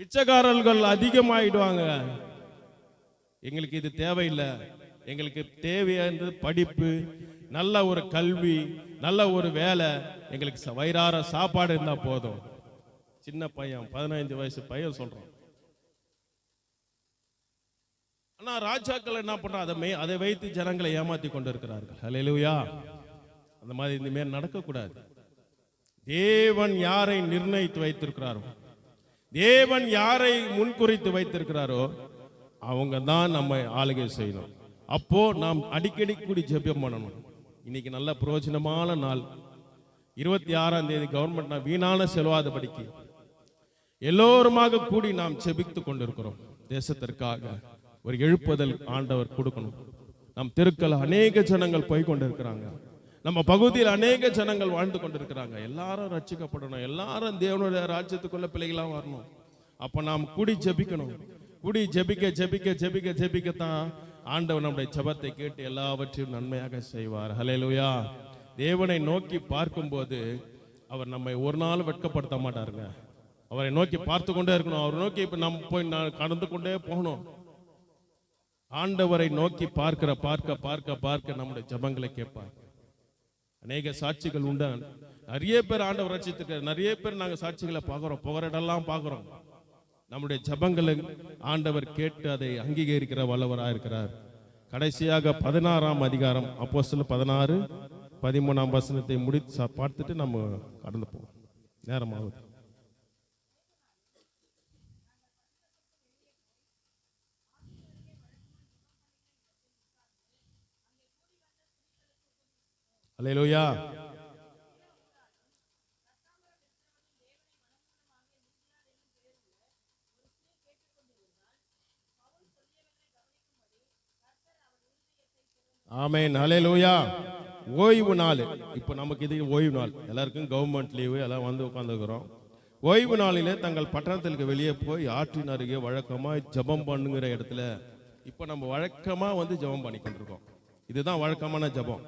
பிச்சைக்காரர்கள் அதிகமாயிடுவாங்க. எங்களுக்கு இது தேவையில்லை. எங்களுக்கு தேவையானது படிப்பு, நல்ல ஒரு கல்வி, நல்ல ஒரு வேலை, எங்களுக்கு வயிறார சாப்பாடு இருந்தா போதும். சின்ன பையன், 15 வயசு பையன் சொல்றான். ஆனா ராஜாக்கள் என்ன பண்றாங்க? அதை வைத்து ஜனங்களை ஏமாத்தி கொண்டிருக்கிறார்கள். ஹல்லேலூயா. அந்த மாதிரி இந்த மாதிரி நடக்கக்கூடாது. தேவன் யாரை நிர்ணயித்து வைத்திருக்கிறாரோ, தேவன் யாரை முன்குறித்து வைத்திருக்கிறாரோ அவங்க தான் நம்ம ஆளுகை செய்யணும். அப்போ நாம் அடிக்கடி கூடி ஜெபம் பண்ணணும். இன்னைக்கு நல்ல பிரயோஜனமான நாள். 26ஆம் தேதி கவர்மெண்ட் வீணான செலவாதபடிக்கு எல்லோருமாக கூடி நாம் ஜெபித்து கொண்டிருக்கிறோம். தேசத்திற்காக ஒரு எழுப்புதல் ஆண்டவர் கொடுக்கணும். நம் தெருக்கள் அநேக ஜனங்கள் போய் கொண்டிருக்கிறாங்க. நம்ம பகுதியில் அநேக ஜனங்கள் வாழ்ந்து கொண்டிருக்கிறாங்க. எல்லாரும் ரட்சிக்கப்படணும். எல்லாரும் தேவனுடைய ராஜ்யத்துக்குள்ள பிள்ளைகளாம் வரணும். அப்ப நாம் கூடி ஜெபிக்கணும். கூடி ஜெபிக்க ஜெபிக்க ஜெபிக்க ஜெபிக்கத்தான் ஆண்டவர் நம்முடைய ஜெபத்தை கேட்டு எல்லாவற்றையும் நன்மையாக செய்வார். ஹல்லேலூயா. தேவனை நோக்கி பார்க்கும்போது அவர் நம்மை ஒரு நாள் வெட்கப்படுத்த மாட்டாருங்க. அவரை நோக்கி பார்த்து கொண்டே இருக்கணும். அவரை நோக்கி இப்ப நம்ம போய் கடந்து கொண்டே போகணும். ஆண்டவரை நோக்கி பார்க்க பார்க்க பார்க்க பார்க்க நம்முடைய ஜெபங்களை கேட்பார். அநேக சாட்சிகள் உண்டு. நிறைய பேர் ஆண்டவர் ரட்சித்திருக்கார். நிறைய பேர் நாங்க சாட்சிகளை பார்க்கிறோம், புகழடெல்லாம் பார்க்கிறோம். நம்முடைய ஜெபங்களை ஆண்டவர் கேட்டு அதை அங்கீகரிக்கிற வல்லவராக இருக்கிறார். கடைசியாக 16ஆம் அதிகாரம் அப்போஸ்தலர் 16:13 வசனத்தை முடித்து பார்த்துட்டு நம்ம கடந்து போவோம். நேரமாகுது. அல்லேலூயா. ஆமென். அல்லேலூயா. ஓய்வு நாள். இப்போ நமக்கு இது ஓய்வு நாள். எல்லாருக்கும் கவர்மெண்ட் லீவு, எல்லாம் வந்து உட்கார்ந்துக்கிறோம். ஓய்வு நாளிலே தங்கள் பட்டணத்திற்கு வெளியே போய் ஆற்றின் அருகே வழக்கமா ஜெபம் பண்ணுங்கிற இடத்துல இப்போ நம்ம வழக்கமா வந்து ஜெபம் பண்ணி கொண்டிருக்கோம். இதுதான் வழக்கமான ஜெபம்.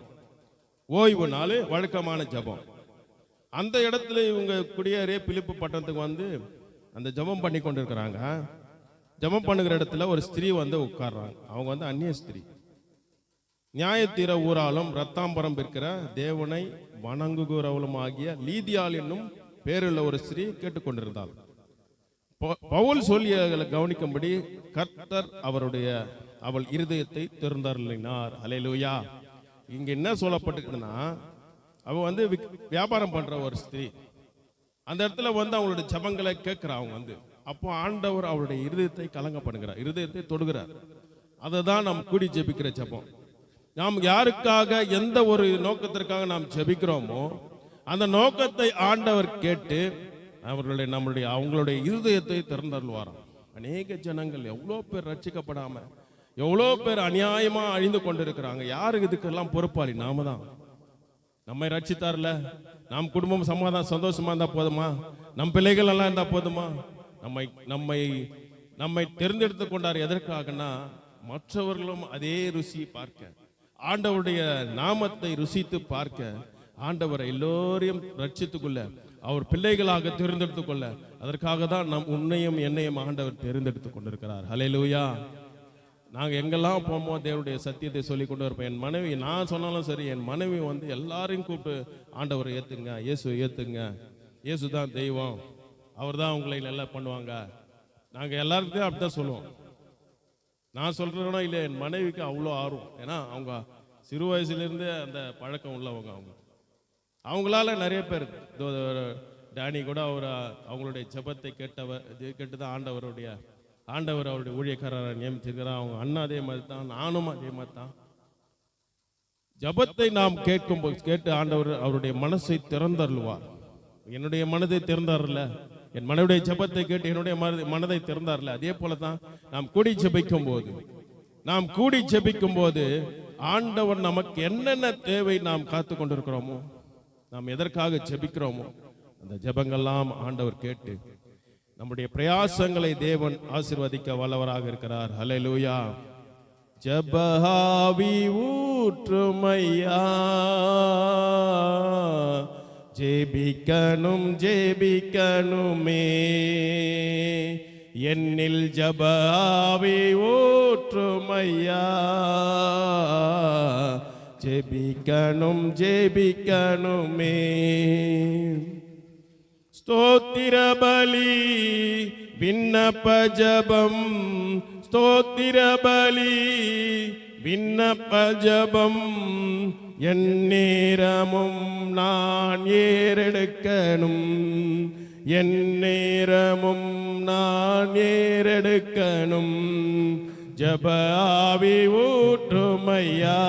ஓய்வு நாள் வழக்கமான ஜெபம். அந்த இடத்துல இவங்க குடியேறிய பிலிப்பு பட்டணத்துக்கு வந்து அந்த ஜெபம் பண்ணி கொண்டிருக்கிறாங்க. ஜெபம் பண்ணுகிற இடத்துல ஒரு ஸ்திரீ வந்து உட்கார்றாங்க. அவங்க வந்து அந்நிய ஸ்திரீ. நியாயத்தீர ஊராலும் ரத்தாம்பரம் இருக்கிற தேவனை வணங்குகிறவளும் ஆகிய லீதியாள் என்னும் பேருள்ள ஒரு ஸ்திரீ கேட்டுக்கொண்டிருந்தாள். பவுல் சொல்லிய கவனிக்கும்படி கர்த்தர் அவள் இருதயத்தை திறந்தருளினார். அல்லேலூயா. இங்க என்ன சொல்லப்பட்டிருக்குன்னா, அவ வந்து வியாபாரம் பண்ற ஒரு ஸ்திரீ. அந்த இடத்துல வந்து அவங்களுடைய ஜெபங்களை கேட்கிறா. அவங்க வந்து அப்போ ஆண்டவர் அவருடைய இருதயத்தை கலங்க பண்ணுகிறார், இருதயத்தை தொடுகிறார். அதை தான் நாம் கூடி ஜெபிக்கிற ஜெபம். நாம் யாருக்காக எந்த ஒரு நோக்கத்திற்காக நாம் ஜெபிக்கிறோமோ அந்த நோக்கத்தை ஆண்டவர் கேட்டு அவங்களுடைய இருதயத்தை திறந்தருள்வாராம். அநேக ஜனங்கள் எவ்வளோ பேர் ரட்சிக்கப்படாம எவ்வளோ பேர் அநியாயமா அழிந்து கொண்டிருக்கிறாங்க. யாருக்கு இதுக்கெல்லாம் பொறுப்பாளி? நாம தான். நம்மை ரட்சித்தார்ல, நம் குடும்பம் சந்தோஷமா இருந்தா போதுமா? நம் பிள்ளைகள் எல்லாம் இருந்தா போதுமா? நம்மை நம்மை நம்மை தேர்ந்தெடுத்து கொண்டார். எதற்காகனா மற்றவர்களும் அதே ருசி பார்க்க, ஆண்டவருடைய நாமத்தை ருசித்து பார்க்க, ஆண்டவரை எல்லோரையும் ரட்சித்துக் கொள்ள, அவர் பிள்ளைகளாக தேர்ந்தெடுத்துக் கொள்ள, அதற்காக தான் நம் உன்னையும் என்னையும் ஆண்டவர் தேர்ந்தெடுத்துக் கொண்டிருக்கிறார். ஹல்லேலூயா. நாங்கள் எங்கெல்லாம் போமோ தேவனுடைய சத்தியத்தை சொல்லி கொண்டு இருப்போம். என் மனைவி, நான் சொன்னாலும் சரி, என் மனைவி வந்து எல்லாரையும் கூப்பிட்டு ஆண்டவரை ஏத்துங்க, இயேசு ஏத்துங்க, இயேசு தான் தெய்வம், அவர் தான் உங்களை நல்லா பண்ணுவாங்க. நாங்கள் எல்லாருக்கும் அப்படிதான் சொல்லுவோம். நான் சொல்றேன்னா இல்லை, என் மனைவிக்கு அவ்வளோ ஆர்வம். ஏன்னா அவங்க சிறு வயசுலேருந்தே அந்த பழக்கம் உள்ளவங்க. அவங்களால நிறைய பேர், டேனி கூட அவங்களுடைய ஜெபத்தை கேட்டு தான் ஆண்டவர் அவருடைய ஊழியக்காரரை நியமித்திருக்கிறார். அவங்க அண்ணா அதே மாதிரி தான், நானும் அதே மாதிரி தான். ஜெபத்தை நாம் கேட்டு ஆண்டவர் அவருடைய மனசை திறந்தருள்வார். என்னுடைய மனதை திறந்தார்ல, என் மனைவிடைய ஜெபத்தை கேட்டு என்னுடைய மனதை திறந்தார்ல, அதே போல தான் நாம் கூடி ஜெபிக்கும் போது ஆண்டவர் நமக்கு என்னென்ன தேவை நாம் காத்து கொண்டிருக்கிறோமோ, நாம் எதற்காக ஜெபிக்கிறோமோ அந்த ஜெபங்கள்லாம் ஆண்டவர் கேட்டு நம்முடைய பிரயாசங்களை தேவன் ஆசீர்வதிக்க வல்லவராக இருக்கிறார். ஹல்லேலூயா. ஜெபஹாவி ஊற்றுமையா, ஜெபிக்கணுமே, என்னில் ஜெபஹாவி ஊற்றுமையா, ஜெபிக்கணுமே. ஸ்தோத்திர பலி விண்ணப்ப ஜெபம், ஸ்தோத்திர பலி விண்ணப்ப ஜெபம், என் நேரமும் நான் ஏறெடுக்கணும், என் நேரமும் நான் ஏறெடுக்கணும். ஜெப ஆவி ஊற்றுமையா,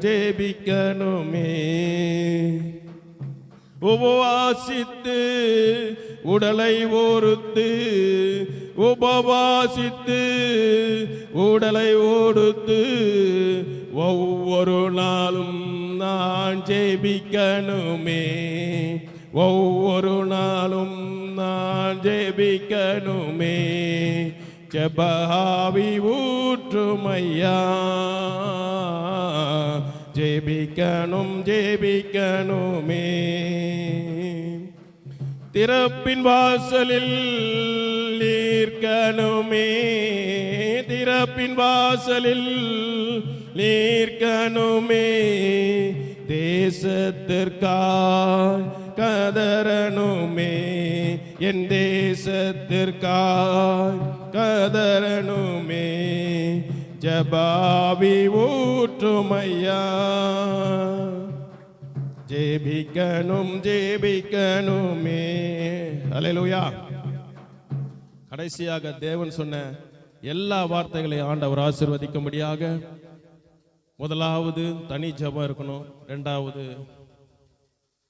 ஜெபிக்கணுமே. உபவாசித்து உடலை ஓடுத்து, உபவாசித்து உடலை ஓடுத்து, ஒவ்வொரு நாளும் நான் ஜெபிக்கணுமே, ஒவ்வொரு நாளும் நான் ஜெபிக்கணுமே. ஜெப ஆவி ஊற்றுமையா, ஜெபிக்கணுமே. திறப்பின் வாசலில் நீர்க்கணுமே, திறப்பின் வாசலில் நீர்க்கணுமே. தேசத்திற்காய் கதறணுமே, என் தேசத்திற்காய் கதறணுமே. ஜெப ஆவி ஊற்றுமையா, ஜெபிக்கணுமே. ஹல்லேலூயா. கடைசியாக தேவன் சொன்ன எல்லா வார்த்தைகளையும் ஆண்டவர் ஆசீர்வதிக்கும்படியாக, முதலாவது தனி ஜெபம் இருக்கணும், இரண்டாவது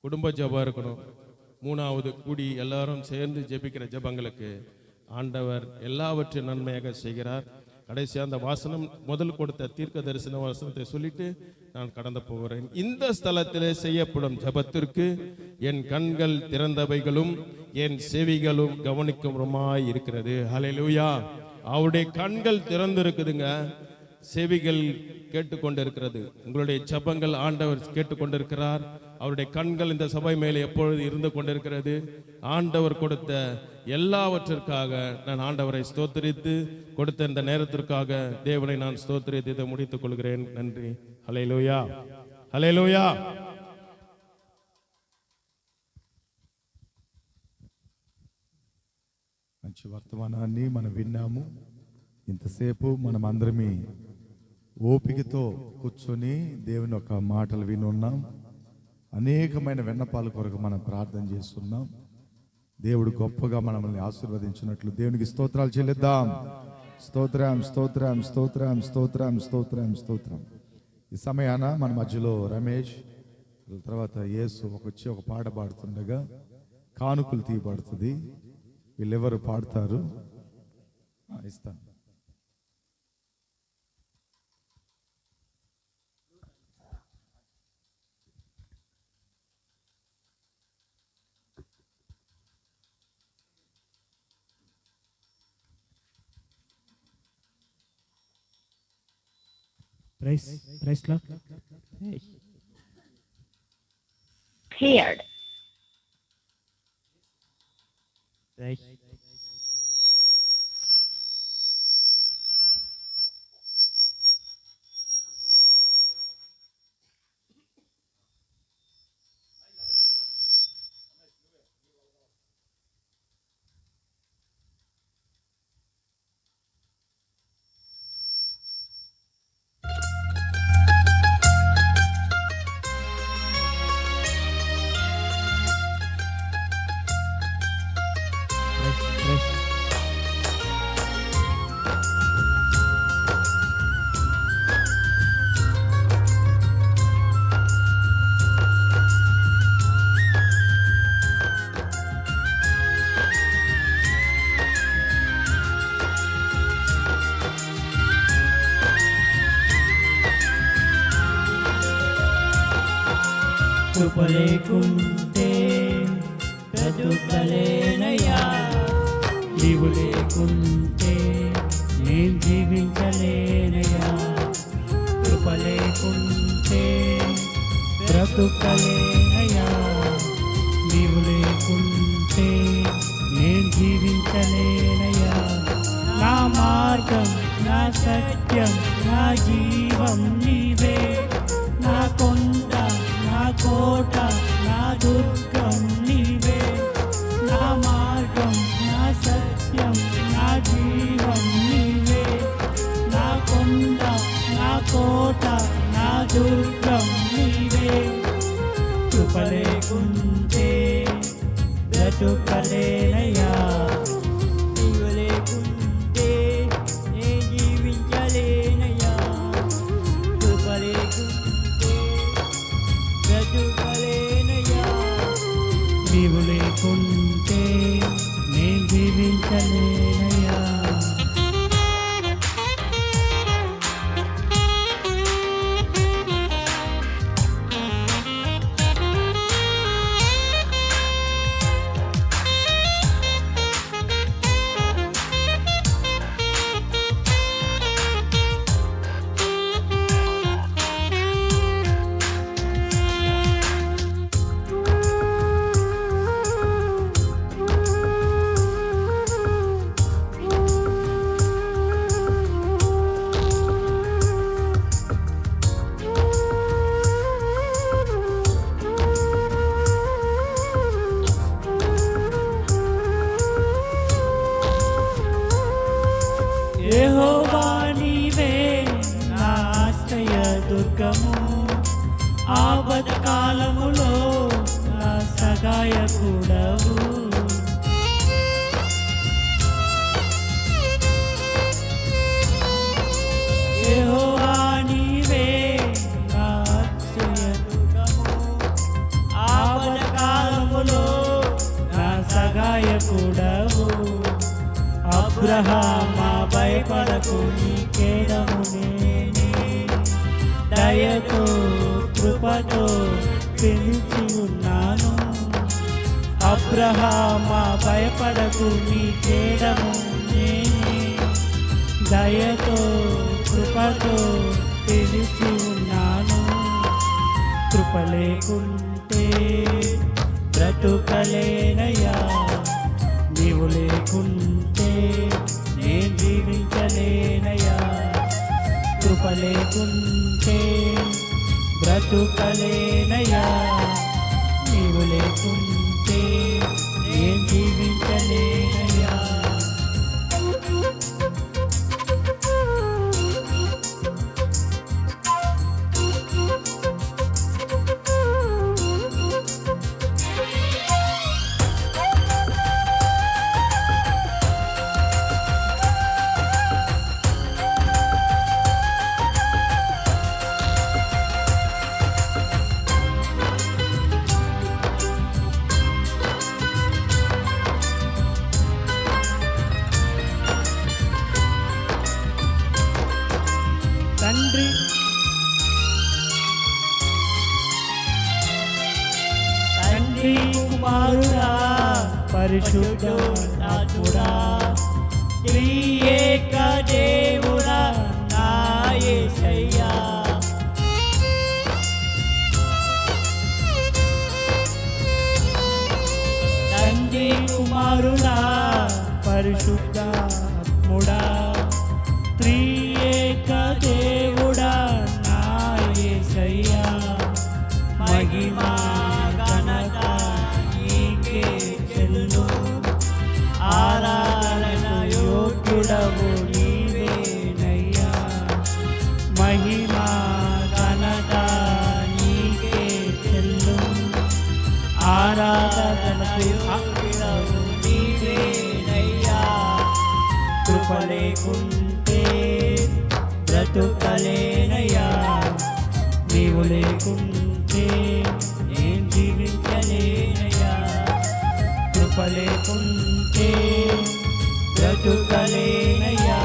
குடும்ப ஜெபம் இருக்கணும், மூணாவது கூடி எல்லாரும் சேர்ந்து ஜெபிக்கிற ஜெபங்களுக்கு ஆண்டவர் எல்லாவற்றையும் நன்மையாக செய்கிறார். கடைசியாக அந்த வாசனம் முதல் கொடுத்த தீர்க்க தரிசன வாசனத்தை சொல்லிட்டு நான் கடந்து போகிறேன். இந்த ஸ்தலத்திலே செய்யப்படும் ஜெபத்திற்கு என் கண்கள் திறந்தவைகளும் என் செவிகளும் கவனிக்குமாய் இருக்கிறது. ஹல்லேலூயா. அவருடைய கண்கள் திறந்திருக்குதுங்க, செவிகள் கேட்டுக்கொண்டிருக்கிறது. உங்களுடைய ஜெபங்கள் ஆண்டவர் கேட்டுக்கொண்டிருக்கிறார். அவருடைய கண்கள் இந்த சபை மேலே எப்பொழுது இருந்து கொண்டிருக்கிறது. ஆண்டவர் கொடுத்த எல்லாவற்றிற்காக நான் ஆண்டவரை ஸ்தோத்திரித்து, கொடுத்த இந்த நேரத்திற்காக தேவனை நான் ஸ்தோத்திரித்து இதை முடித்துக் கொள்கிறேன். நன்றி. ஹல்லேலூயா, ஹல்லேலூயா. మంచి వర్తమానాన్ని మనం విన్నాము. ఇంతసేపు మనం అందరమే ఓపికతో కూర్చొని దేవుని యొక్క మాటలు వినున్నాం. అనేకమైన విన్నపాల కొరకు మనం ప్రార్థన చేస్తున్నాం. దేవుడు గొప్పగా మనల్ని ఆశీర్వదించినట్లు దేవునికి స్తోత్రాలు చెల్లిద్దాం. స్తోత్రం స్తోత్రం స్తోత్రం స్తోత్రం స్తోత్రం స్తోత్రం. ఈ సమయాన మన మధ్యలో రమేష్, తర్వాత యేసు వచ్చి ఒక పాట పాడుతుండగా కానుకలు తీయబడుతుంది. వీళ్ళెవరు పాడతారు? ఇస్తాను. Praise Lord. Paired. Praise. కృప లేకుంటే బ్రతుకలేనయ్యా, నీవు లేకుంటే నేను జీవించలేనయ్యా. కృప లేకుంటే బ్రతుకలేనయ్యా, నీవు లేకుంటే నేను జీవించలేనయ్యా. నా మార్గం, నా సత్యం, నా జీవం నీవే. నా కొండ, నా కోట, నా దుర్గం నీవే. నా మార్గం, నా సత్యం, నా జీవం నీవే. నా కొండ, నా కోట, నా దుర్గం నీవే. కృప లేకుంటే బ్రతుకలేనయ్యా, నీవు లేకుంటే నే జీవించలేనయ్యా. కృప లేకుంటే బ్రతుకలేనయ్యా, నీవు లేకుంటే నేను జీవించలేనయ్యా. యెహోవా నీవే నా ఆశ్రయ దుర్గము, ఆపత్కాలములో నా సహాయకుడవు. యెహోవా నీవే నా ఆశ్రయ దుర్గము, ఆపత్కాలములో నా సహాయకుడవు. అబ్రహామా భయపడకు, నీ కేడము నేనే. దయతో కృపతో పిలిచి ఉన్నాను. అబ్రహామా భయపడకు, నీ కేడము నేనే. దయతో కృపతో పిలిచి ఉన్నాను. కృప లేకుంటే బ్రతుకలేనయ్యా, నీవు లేకుంటే నేను జీవించలేనయ్యా. కృప లేకుంటే బ్రతుకలేనయ్యా, నీవు లేకుంటే నేను జీవించలేనయ్యా. తండ్రి కుమారుడా పరిశుద్ధాత్ముడా త్రియేక దేవుడా నా యేసయ్యా. తండ్రి కుమారుడా పరిశుద్ధాత్ముడా త్రియేక దేవుడా నా యేసయ్యా. మహిమా ఘనత నీకే చెల్లు, ఆరాధన యోగ్యుడవు నీవేనయ్యా. మహిమా ఘనత నీకే చెల్లు, ఆరాధనకు యోగ్యుడవు నీవేనయ్యా. కృప లేకుంటే బ్రతుకలేనయ్యా, నీవు లేకుంటే నేను జీవించలేనయ్యా. కృప లేకుంటే బ్రతుకలేనయ్యా,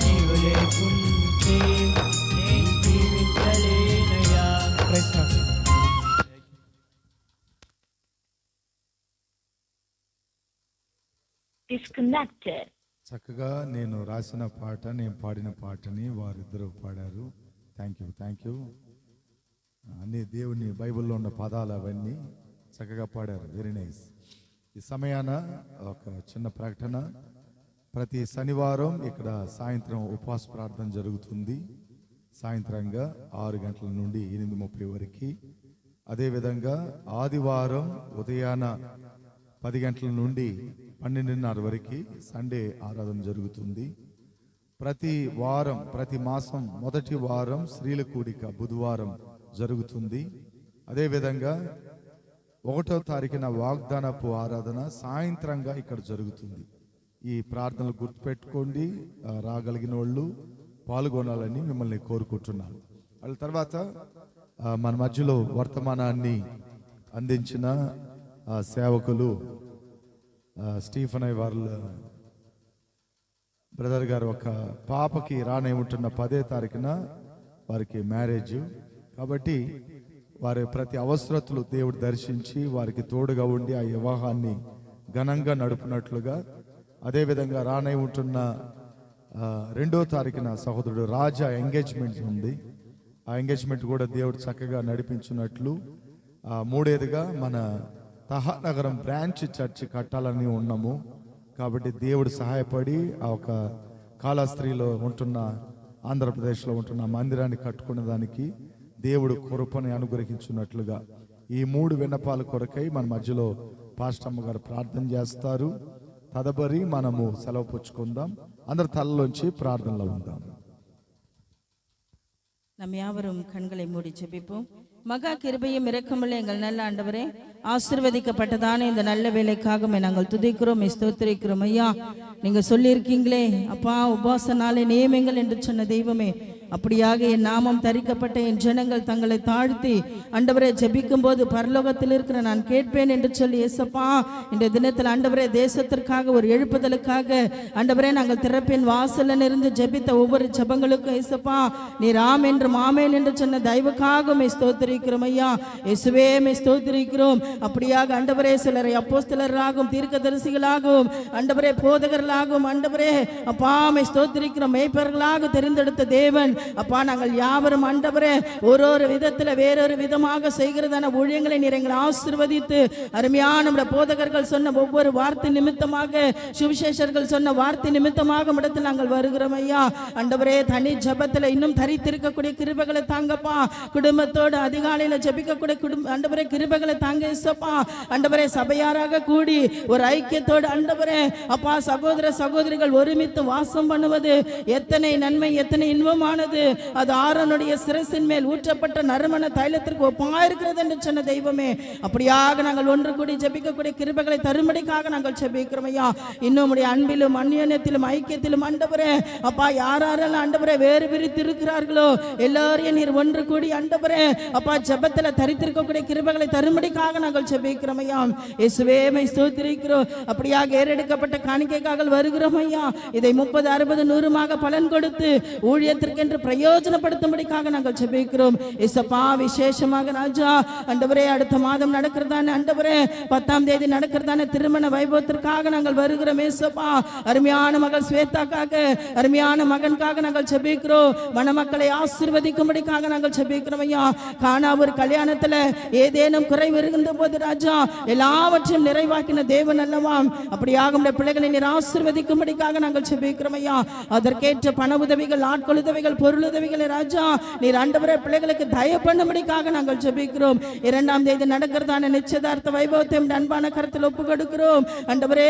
నీవు లేకుంటే నేను జీవించలేనయ్యా. Disconnected. చక్కగా నేను రాసిన పాట, నేను పాడిన పాటని వారిద్దరూ పాడారు. Thank you. అన్ని దేవుని బైబిల్లో ఉన్న పదాలు అవన్నీ చక్కగా పాడారు. Very nice. ఈ సమయాన ఒక చిన్న ప్రకటన. ప్రతి శనివారం ఇక్కడ సాయంత్రం ఉపవాస ప్రార్థన జరుగుతుంది. సాయంత్రంగా 6 గంటల నుండి 8:30 వరకు. అదేవిధంగా ఆదివారం ఉదయాన 10 గంటల నుండి 12:30 వరకు సండే ఆరాధన జరుగుతుంది. ప్రతి వారం, ప్రతి మాసం మొదటి వారం స్త్రీల కూడిక బుధవారం జరుగుతుంది. అదేవిధంగా 1వ తారీఖున వాగ్దానపు ఆరాధన సాయంత్రంగా ఇక్కడ జరుగుతుంది. ఈ ప్రార్థనలు గుర్తుపెట్టుకోండి, రాగలిగిన వాళ్ళు పాల్గొనాలని మిమ్మల్ని కోరుకుంటున్నాను. వాళ్ళ తర్వాత మన మధ్యలో వర్తమానాన్ని అందించిన సేవకులు స్టీఫెన్ వాళ్ళ బ్రదర్ గారు ఒక పాపకి రానే ఉంటున్న 10వ తారీఖున వారికి మ్యారేజ్. కాబట్టి వారి ప్రతి అవసరతలు దేవుడు దర్శించి వారికి తోడుగా ఉండి ఆ వివాహాన్ని ఘనంగా నడుపునట్లుగా, అదేవిధంగా రానే ఉంటున్న 2వ తారీఖున సహోదరుడు రాజా ఎంగేజ్మెంట్ ఉంది. ఆ ఎంగేజ్మెంట్ కూడా దేవుడు చక్కగా నడిపించినట్లు. 3వదిగా మన తహానగరం బ్రాంచ్ చర్చ్ కట్టాలని ఉన్నాము. కాబట్టి దేవుడు సహాయపడి ఆ ఒక కాళహస్త్రిలో ఉంటున్న, ఆంధ్రప్రదేశ్లో ఉంటున్న మందిరాన్ని కట్టుకునే దానికి దేవుడు కృపని అనుగ్రహించున్నట్లుగా ఈ 3 విన్నపాల కొరకై మన మధ్యలో పాస్టమ్మ గారు ప్రార్థన చేస్తారు. తదుపరి మనము సెలవు పుచ్చుకుందాం. అందరి తలలోంచి ప్రార్థనలో ఉందాం. நம் யாவரும் கண்களை மூடி ஜெபிப்போம். மகா கிருபையும் இரக்கமுள்ள எங்கள் நல்ல ஆண்டவரே, ஆசீர்வதிக்கப்பட்டதான இந்த நல்ல வேலைக்காக நாங்கள் துதிக்கிறோம், ஸ்தோத்திரிக்கிறோம். ஐயா, நீங்க சொல்லியிருக்கீங்களே அப்பா, உபவாச நாளை நியமிங்கள் என்று சொன்ன தெய்வமே, அப்படியாக என் நாமம் தரிக்கப்பட்ட என் ஜனங்கள் தங்களை தாழ்த்தி ஆண்டவரே ஜெபிக்கும் போது பரலோகத்தில் இருக்கிற நான் கேட்பேன் என்று சொல்லி ஏசப்பா, இந்த தினத்தில் ஆண்டவரே தேசத்திற்காக ஒரு எழுப்புதலுக்காக ஆண்டவரே நாங்கள் திறப்பின் வாசலில் இருந்து ஜெபித்த ஒவ்வொரு ஜெபங்களுக்கும் ஏசப்பா, நீ ராம் என்று மாமேன் என்று சொன்ன தயவுக்காக ஸ்தோத்திரிக்கிறோம். ஐயா இயேசுவே ஸ்தோத்திரிக்கிறோம். அப்படியாக ஆண்டவரே சிலரை அப்போஸ்தலராகவும் தீர்க்கதரிசிகளாகவும் ஆண்டவரே போதகர்களாகவும் ஆண்டவரே அப்பா ஸ்தோத்திரிக்கிறோம். மேய்ப்பர்களாக தெரிந்தெடுத்த தேவன் அப்பா, நாங்கள் யாவரும் ஆண்டவரே ஒரு விதத்தில் வேறொரு விதமாக செய்கிறதான ஊழியங்களை நீர் எங்களை ஆசீர்வதித்து அருமையான நம்முடைய போதகர்கள் சொன்ன ஒவ்வொரு வார்த்தை நிமித்தமாக, சுவிசேஷர்கள் சொன்ன வார்த்தை நிமித்தமாக இடத்தில் நாங்கள் வருகிறோம். ஐயா ஆண்டவரே, தனி ஜெபத்தில் இன்னும் தரித்திருக்கக்கூடிய கிருபைகளை தாங்கப்பா. குடும்பத்தோடு அதிகாலையில் ஜெபிக்கக்கூடிய ஆண்டவரே கிருபைகளை தாங்க இயேசுப்பா. ஆண்டவரே சபையாராக கூடி ஒரு ஐக்கியத்தோடு ஆண்டவரே அப்பா சகோதர சகோதரிகள் ஒருமித்து வாசம் பண்ணுவது எத்தனை நன்மை, எத்தனை இன்பமானது. அது ஆரோனுடைய சிரசின் மேல் ஊற்றப்பட்ட நறுமண தைலத்திற்கு ஒப்பாயிருக்கிறது என்று சொன்ன தெய்வமே, அப்படியாக நாங்கள் ஒன்று கூடி ஜெபிக்கக்கூடிய கிருபைகளை தரும்படிக்காக நாங்கள் ஜெபிக்கிறோம். ஐயா, இன்னும் உடைய அன்பிலும் அந்நியத்திலும் ஐக்கியத்திலும் ஆண்டவரே அப்பா யாரெல்லாம் ஆண்டவரே வேறு பிரித்து இருக்கிறார்களோ எல்லாரையும் நீர் ஒன்று கூடி ஆண்டவரே அப்பா ஜெபத்தில் தரித்திருக்கக்கூடிய கிருபைகளை தரும்படிக்காக நாங்கள் ஜெபிக்கிறோம். ஐயா இயேசுவே ஸ்தோத்திரிக்கிறோம். அப்படியாக ஏறெடுக்கப்பட்ட காணிக்கைக்காக வருகிறோம். ஐயா, இதை 30, 60, 100 பலன் கொடுத்து ஊழியத்திற்கென்று நிறைவேற்ற பிரயோஜனப்படுத்தும்படிக்காக நாங்கள் ஜெபிக்கிறோம் இயேசப்பா. விசேஷமாக ராஜா ஆண்டவரே அடுத்த மாதம் நடக்கிறதான ஆண்டவரே 10ஆம் தேதி நடக்கிறதான திருமண வைபவத்திற்காக நாங்கள் வருகிறோம் இயேசப்பா. அருமையான மகள் ஸ்வேதாக்காக, அருமையான மகனுக்காக நாங்கள் ஜெபிக்கிறோம். மணமக்களை ஆசீர்வதிக்கும்படிக்காக நாங்கள் ஜெபிக்கிறோம் ஐயா. காணா ஒரு கல்யாணத்துல ஏதேனும் குறைவு இருந்த போது ராஜா எல்லாவற்றையும் நிறைவாக்கின தேவன் அல்லவா. அப்படியாக நம்முடைய பிள்ளைகளை நீர் ஆசீர்வதிக்கும்படிக்காக நாங்கள் ஜெபிக்கிறோம் ஐயா. அதற்கேற்ற பண உதவிகள், ஆட்கள் உதவிகள், பொருள் உதவிகளை ராஜா நீர் ஆண்டவரே பிள்ளைகளுக்கு தயவு பண்ணும்படிக்காக நாங்கள் ஜெபிக்கிறோம். 2ஆம் தேதி நடக்கிறதான நிச்சயதார்த்த வைபவத்தை அன்பான கருத்தில் ஒப்பு கொடுக்கிறோம் ஆண்டவரே.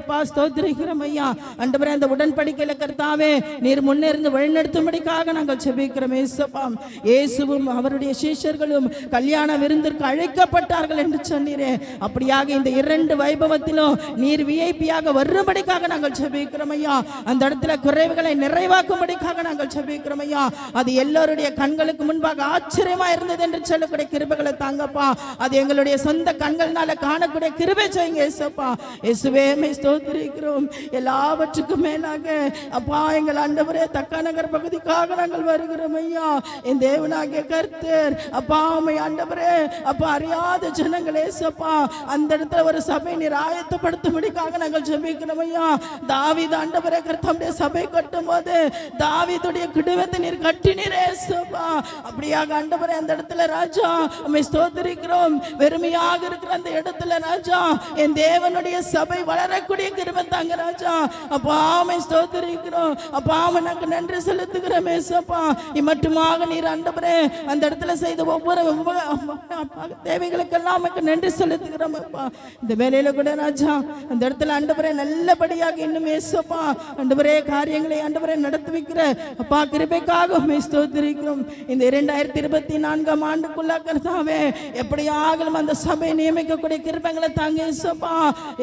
அப்பா ஸ்தோத்திரிக்கிறோம் ஐயா. ஆண்டவரே அந்த உடன்படிக்கையில கர்த்தாவே நீர் முன்னேறிந்து வழிநடத்தும்படிக்காக நாங்கள் ஜெபிக்கிறோம் இயேசுப்பா. இயேசுவும் அவருடைய சீஷர்களும் கல்யாண விருந்திற்கு அழைக்கப்பட்டார்கள் என்று சொன்னீரே. அப்படியாக இந்த 2 வைபவத்திலும் நீர் விஐபியாக வரும்படிக்காக நாங்கள் ஜெபிக்கிறோம் ஐயா. அந்த இடத்துல குறைவுகளை நிறைவாக்கும்படிக்காக நாங்கள் ஜெபிக்கிறோம் ஐயா. அது எல்லோருடைய கண்களுக்கு முன்பாக ஆச்சரியமா இருந்தது என்று சொல்லக்கூடிய கிருபைகளை தாங்கப்பா. அது எங்களுடைய சொந்த கண்கள்னால காணக்கூடிய கிருபை செய்யுங்க இயேசுப்பா. இயேசுவே மை ஸ்தோத்திரிக்கிறோம். எல்லாவற்றுக்கும் மேலாக அப்பா எங்கள் ஆண்டவரே தக்கா நகர் பகுதிக்காக நாங்கள் வருகிறோம் ஐயா. என் தேவனாகிய கர்த்தர் அப்பா உம்மை ஆண்டவரே அப்பா அறியாத ஜனங்களே இயேசுப்பா அந்த இடத்துல ஒரு சபை நீர் ஆயத்தப்படுத்தும்படிக்காக நாங்கள் ஜெபிக்கிறோம் ஐயா. தாவீது ஆண்டவரே கர்த்தருடைய சபை கட்டும் போது தாவீதுடைய குடும்பத்தை நீர் கட்டினீரே இயேசுப்பா. அப்படியாக ஆண்டவரே அந்த இடத்துல ராஜா உம்மை ஸ்தோத்திரிக்கிறோம். வெறுமையாக இருக்கிற அந்த இடத்துல ராஜா என் தேவனுடைய சபை வளரக்கூடிய கிருபை தாங்க ராஜா. அப்பா உம்மை ஸ்தோத்திரிக்கிறோம். அப்பா உமக்கு நன்றி செலுத்துகிறோம் இயேசுப்பா. இம்மட்டுமாக நீர் ஆண்டவரே அந்த இடத்துல செய்த ஒவ்வொரு தேவைகளுக்கெல்லாம் உமக்கு நன்றி செலுத்துகிறோம் அப்பா. இந்த வேலையில கூட ராஜா அந்த இடத்துல ஆண்டவரே நல்லபடியாக இன்னும் இயேசுப்பா ஆண்டவரே காரியங்களை ஆண்டவரே நடத்தி வைக்கிற அப்பா கிருபைக்காக உம்மை ஸ்தோத்திரிக்கிறோம். இந்த 2024ஆம் ஆண்டுக்குள்ள கர்த்தாவே எப்படியாக அந்த சபை நியமிக்கக்கூடிய கிருபைகளை தாங்க இயேசுப்பா.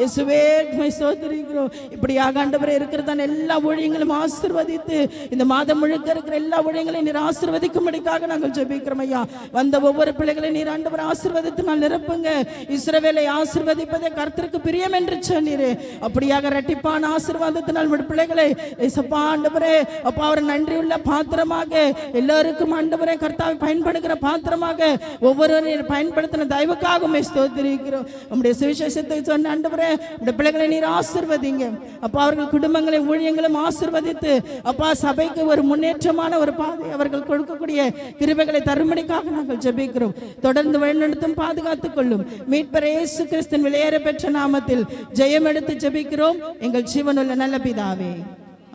இயேசுவே உம்மை ஸ்தோத்திரிக்கிறோம். இப்படியாக ஆண்டவரே இருக்கிறதான எல்லா ஊழியங்களும் ஆசீர்வதித்து இந்த மாதம் முழுக்க இருக்கிற எல்லா ஊழியங்களையும் நீர் ஆசீர்வதிக்கும்படிக்காக நாங்கள் ஜெபிக்கிறோம் ஐயா. வந்த ஒவ்வொரு பிள்ளைகளை நீர் ஆண்டவர் ஆசீர்வதித்து நான் நிரப்புங்க. இஸ்ரவேலை ஆசீர்வதிப்பதே கர்த்தருக்கு பிரியம் என்று சொன்னீரே. அப்படியாக இரட்டிப்பான ஆசீர்வாதத்தினால் பிள்ளைகளை இயேசுப்பா ஆண்டவரே அப்பா அவர் நன்றியுள்ள பாத்திரமாக எல்லாருக்கும் ஆண்டவரே கர்த்தாவை பயன்படுகிற பாத்திரமாக ஒவ்வொருவரையும் பயன்படுத்தின தயவுக்காக உம்மை ஸ்தோத்திரிக்கிறோம். உம்முடைய சுவிசேஷத்தை சொன்ன ஆண்டவரே இந்த பிள்ளைகளை நீர் ஆசீர்வதிங்க அப்பா. அவர்கள் குடும்பங்களை ஊழியங்களும் ஆசீர்வதித்து அப்பா சபைக்கு ஒரு முன்னேற்றமான ஒரு பாதை அவர்கள் கொடுக்கக்கூடிய கிருபைகளை தரும்படிக்காக நாங்கள் ஜெபிக்கிறோம். தொடர்ந்து வழிநடத்தும் பாதுகாத்துக் கொள்ளும் மீட்பர் இயேசு கிறிஸ்துவின் விலையேற பெற்ற நாமத்தில் ஜெயம் எடுத்து ஜெபிக்கிறோம் எங்கள் ஜீவனுள்ள நல்ல பிதாவே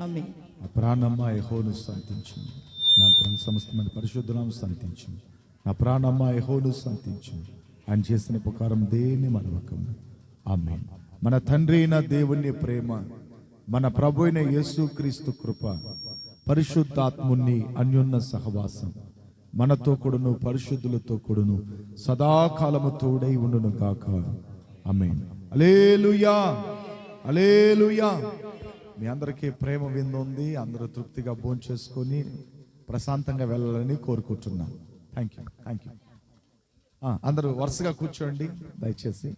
ఆమేన్. నా ప్రాణమ్మా యెహోవాను స్తుతించు, నా ప్రాణ సమస్తమైన పరిశుద్ధనామమును స్తుతించు. నా ప్రాణమ్మా యెహోవాను స్తుతించు, ఆయన చేసిన ఉపకారం దేన్ని మరవకము. ఆమేన్. మన తండ్రి అయిన దేవుని ప్రేమ, మన ప్రభు అయిన యేసుక్రీస్తు కృప, పరిశుద్ధాత్ముని అన్యోన్య సహవాసం మనతో కూడాను పరిశుద్ధులతో కూడాను సదాకాలము తోడై ఉండును గాక. ఆమేన్. హల్లెలూయా, హల్లెలూయా. మీ అందరికీ ప్రేమ విందు ఉంది. అందరూ తృప్తిగా భోంచేసుకొని ప్రశాంతంగా వెళ్ళాలని కోరుకుంటున్నాను. Thank you. అందరూ వరుసగా కూర్చోండి దయచేసి.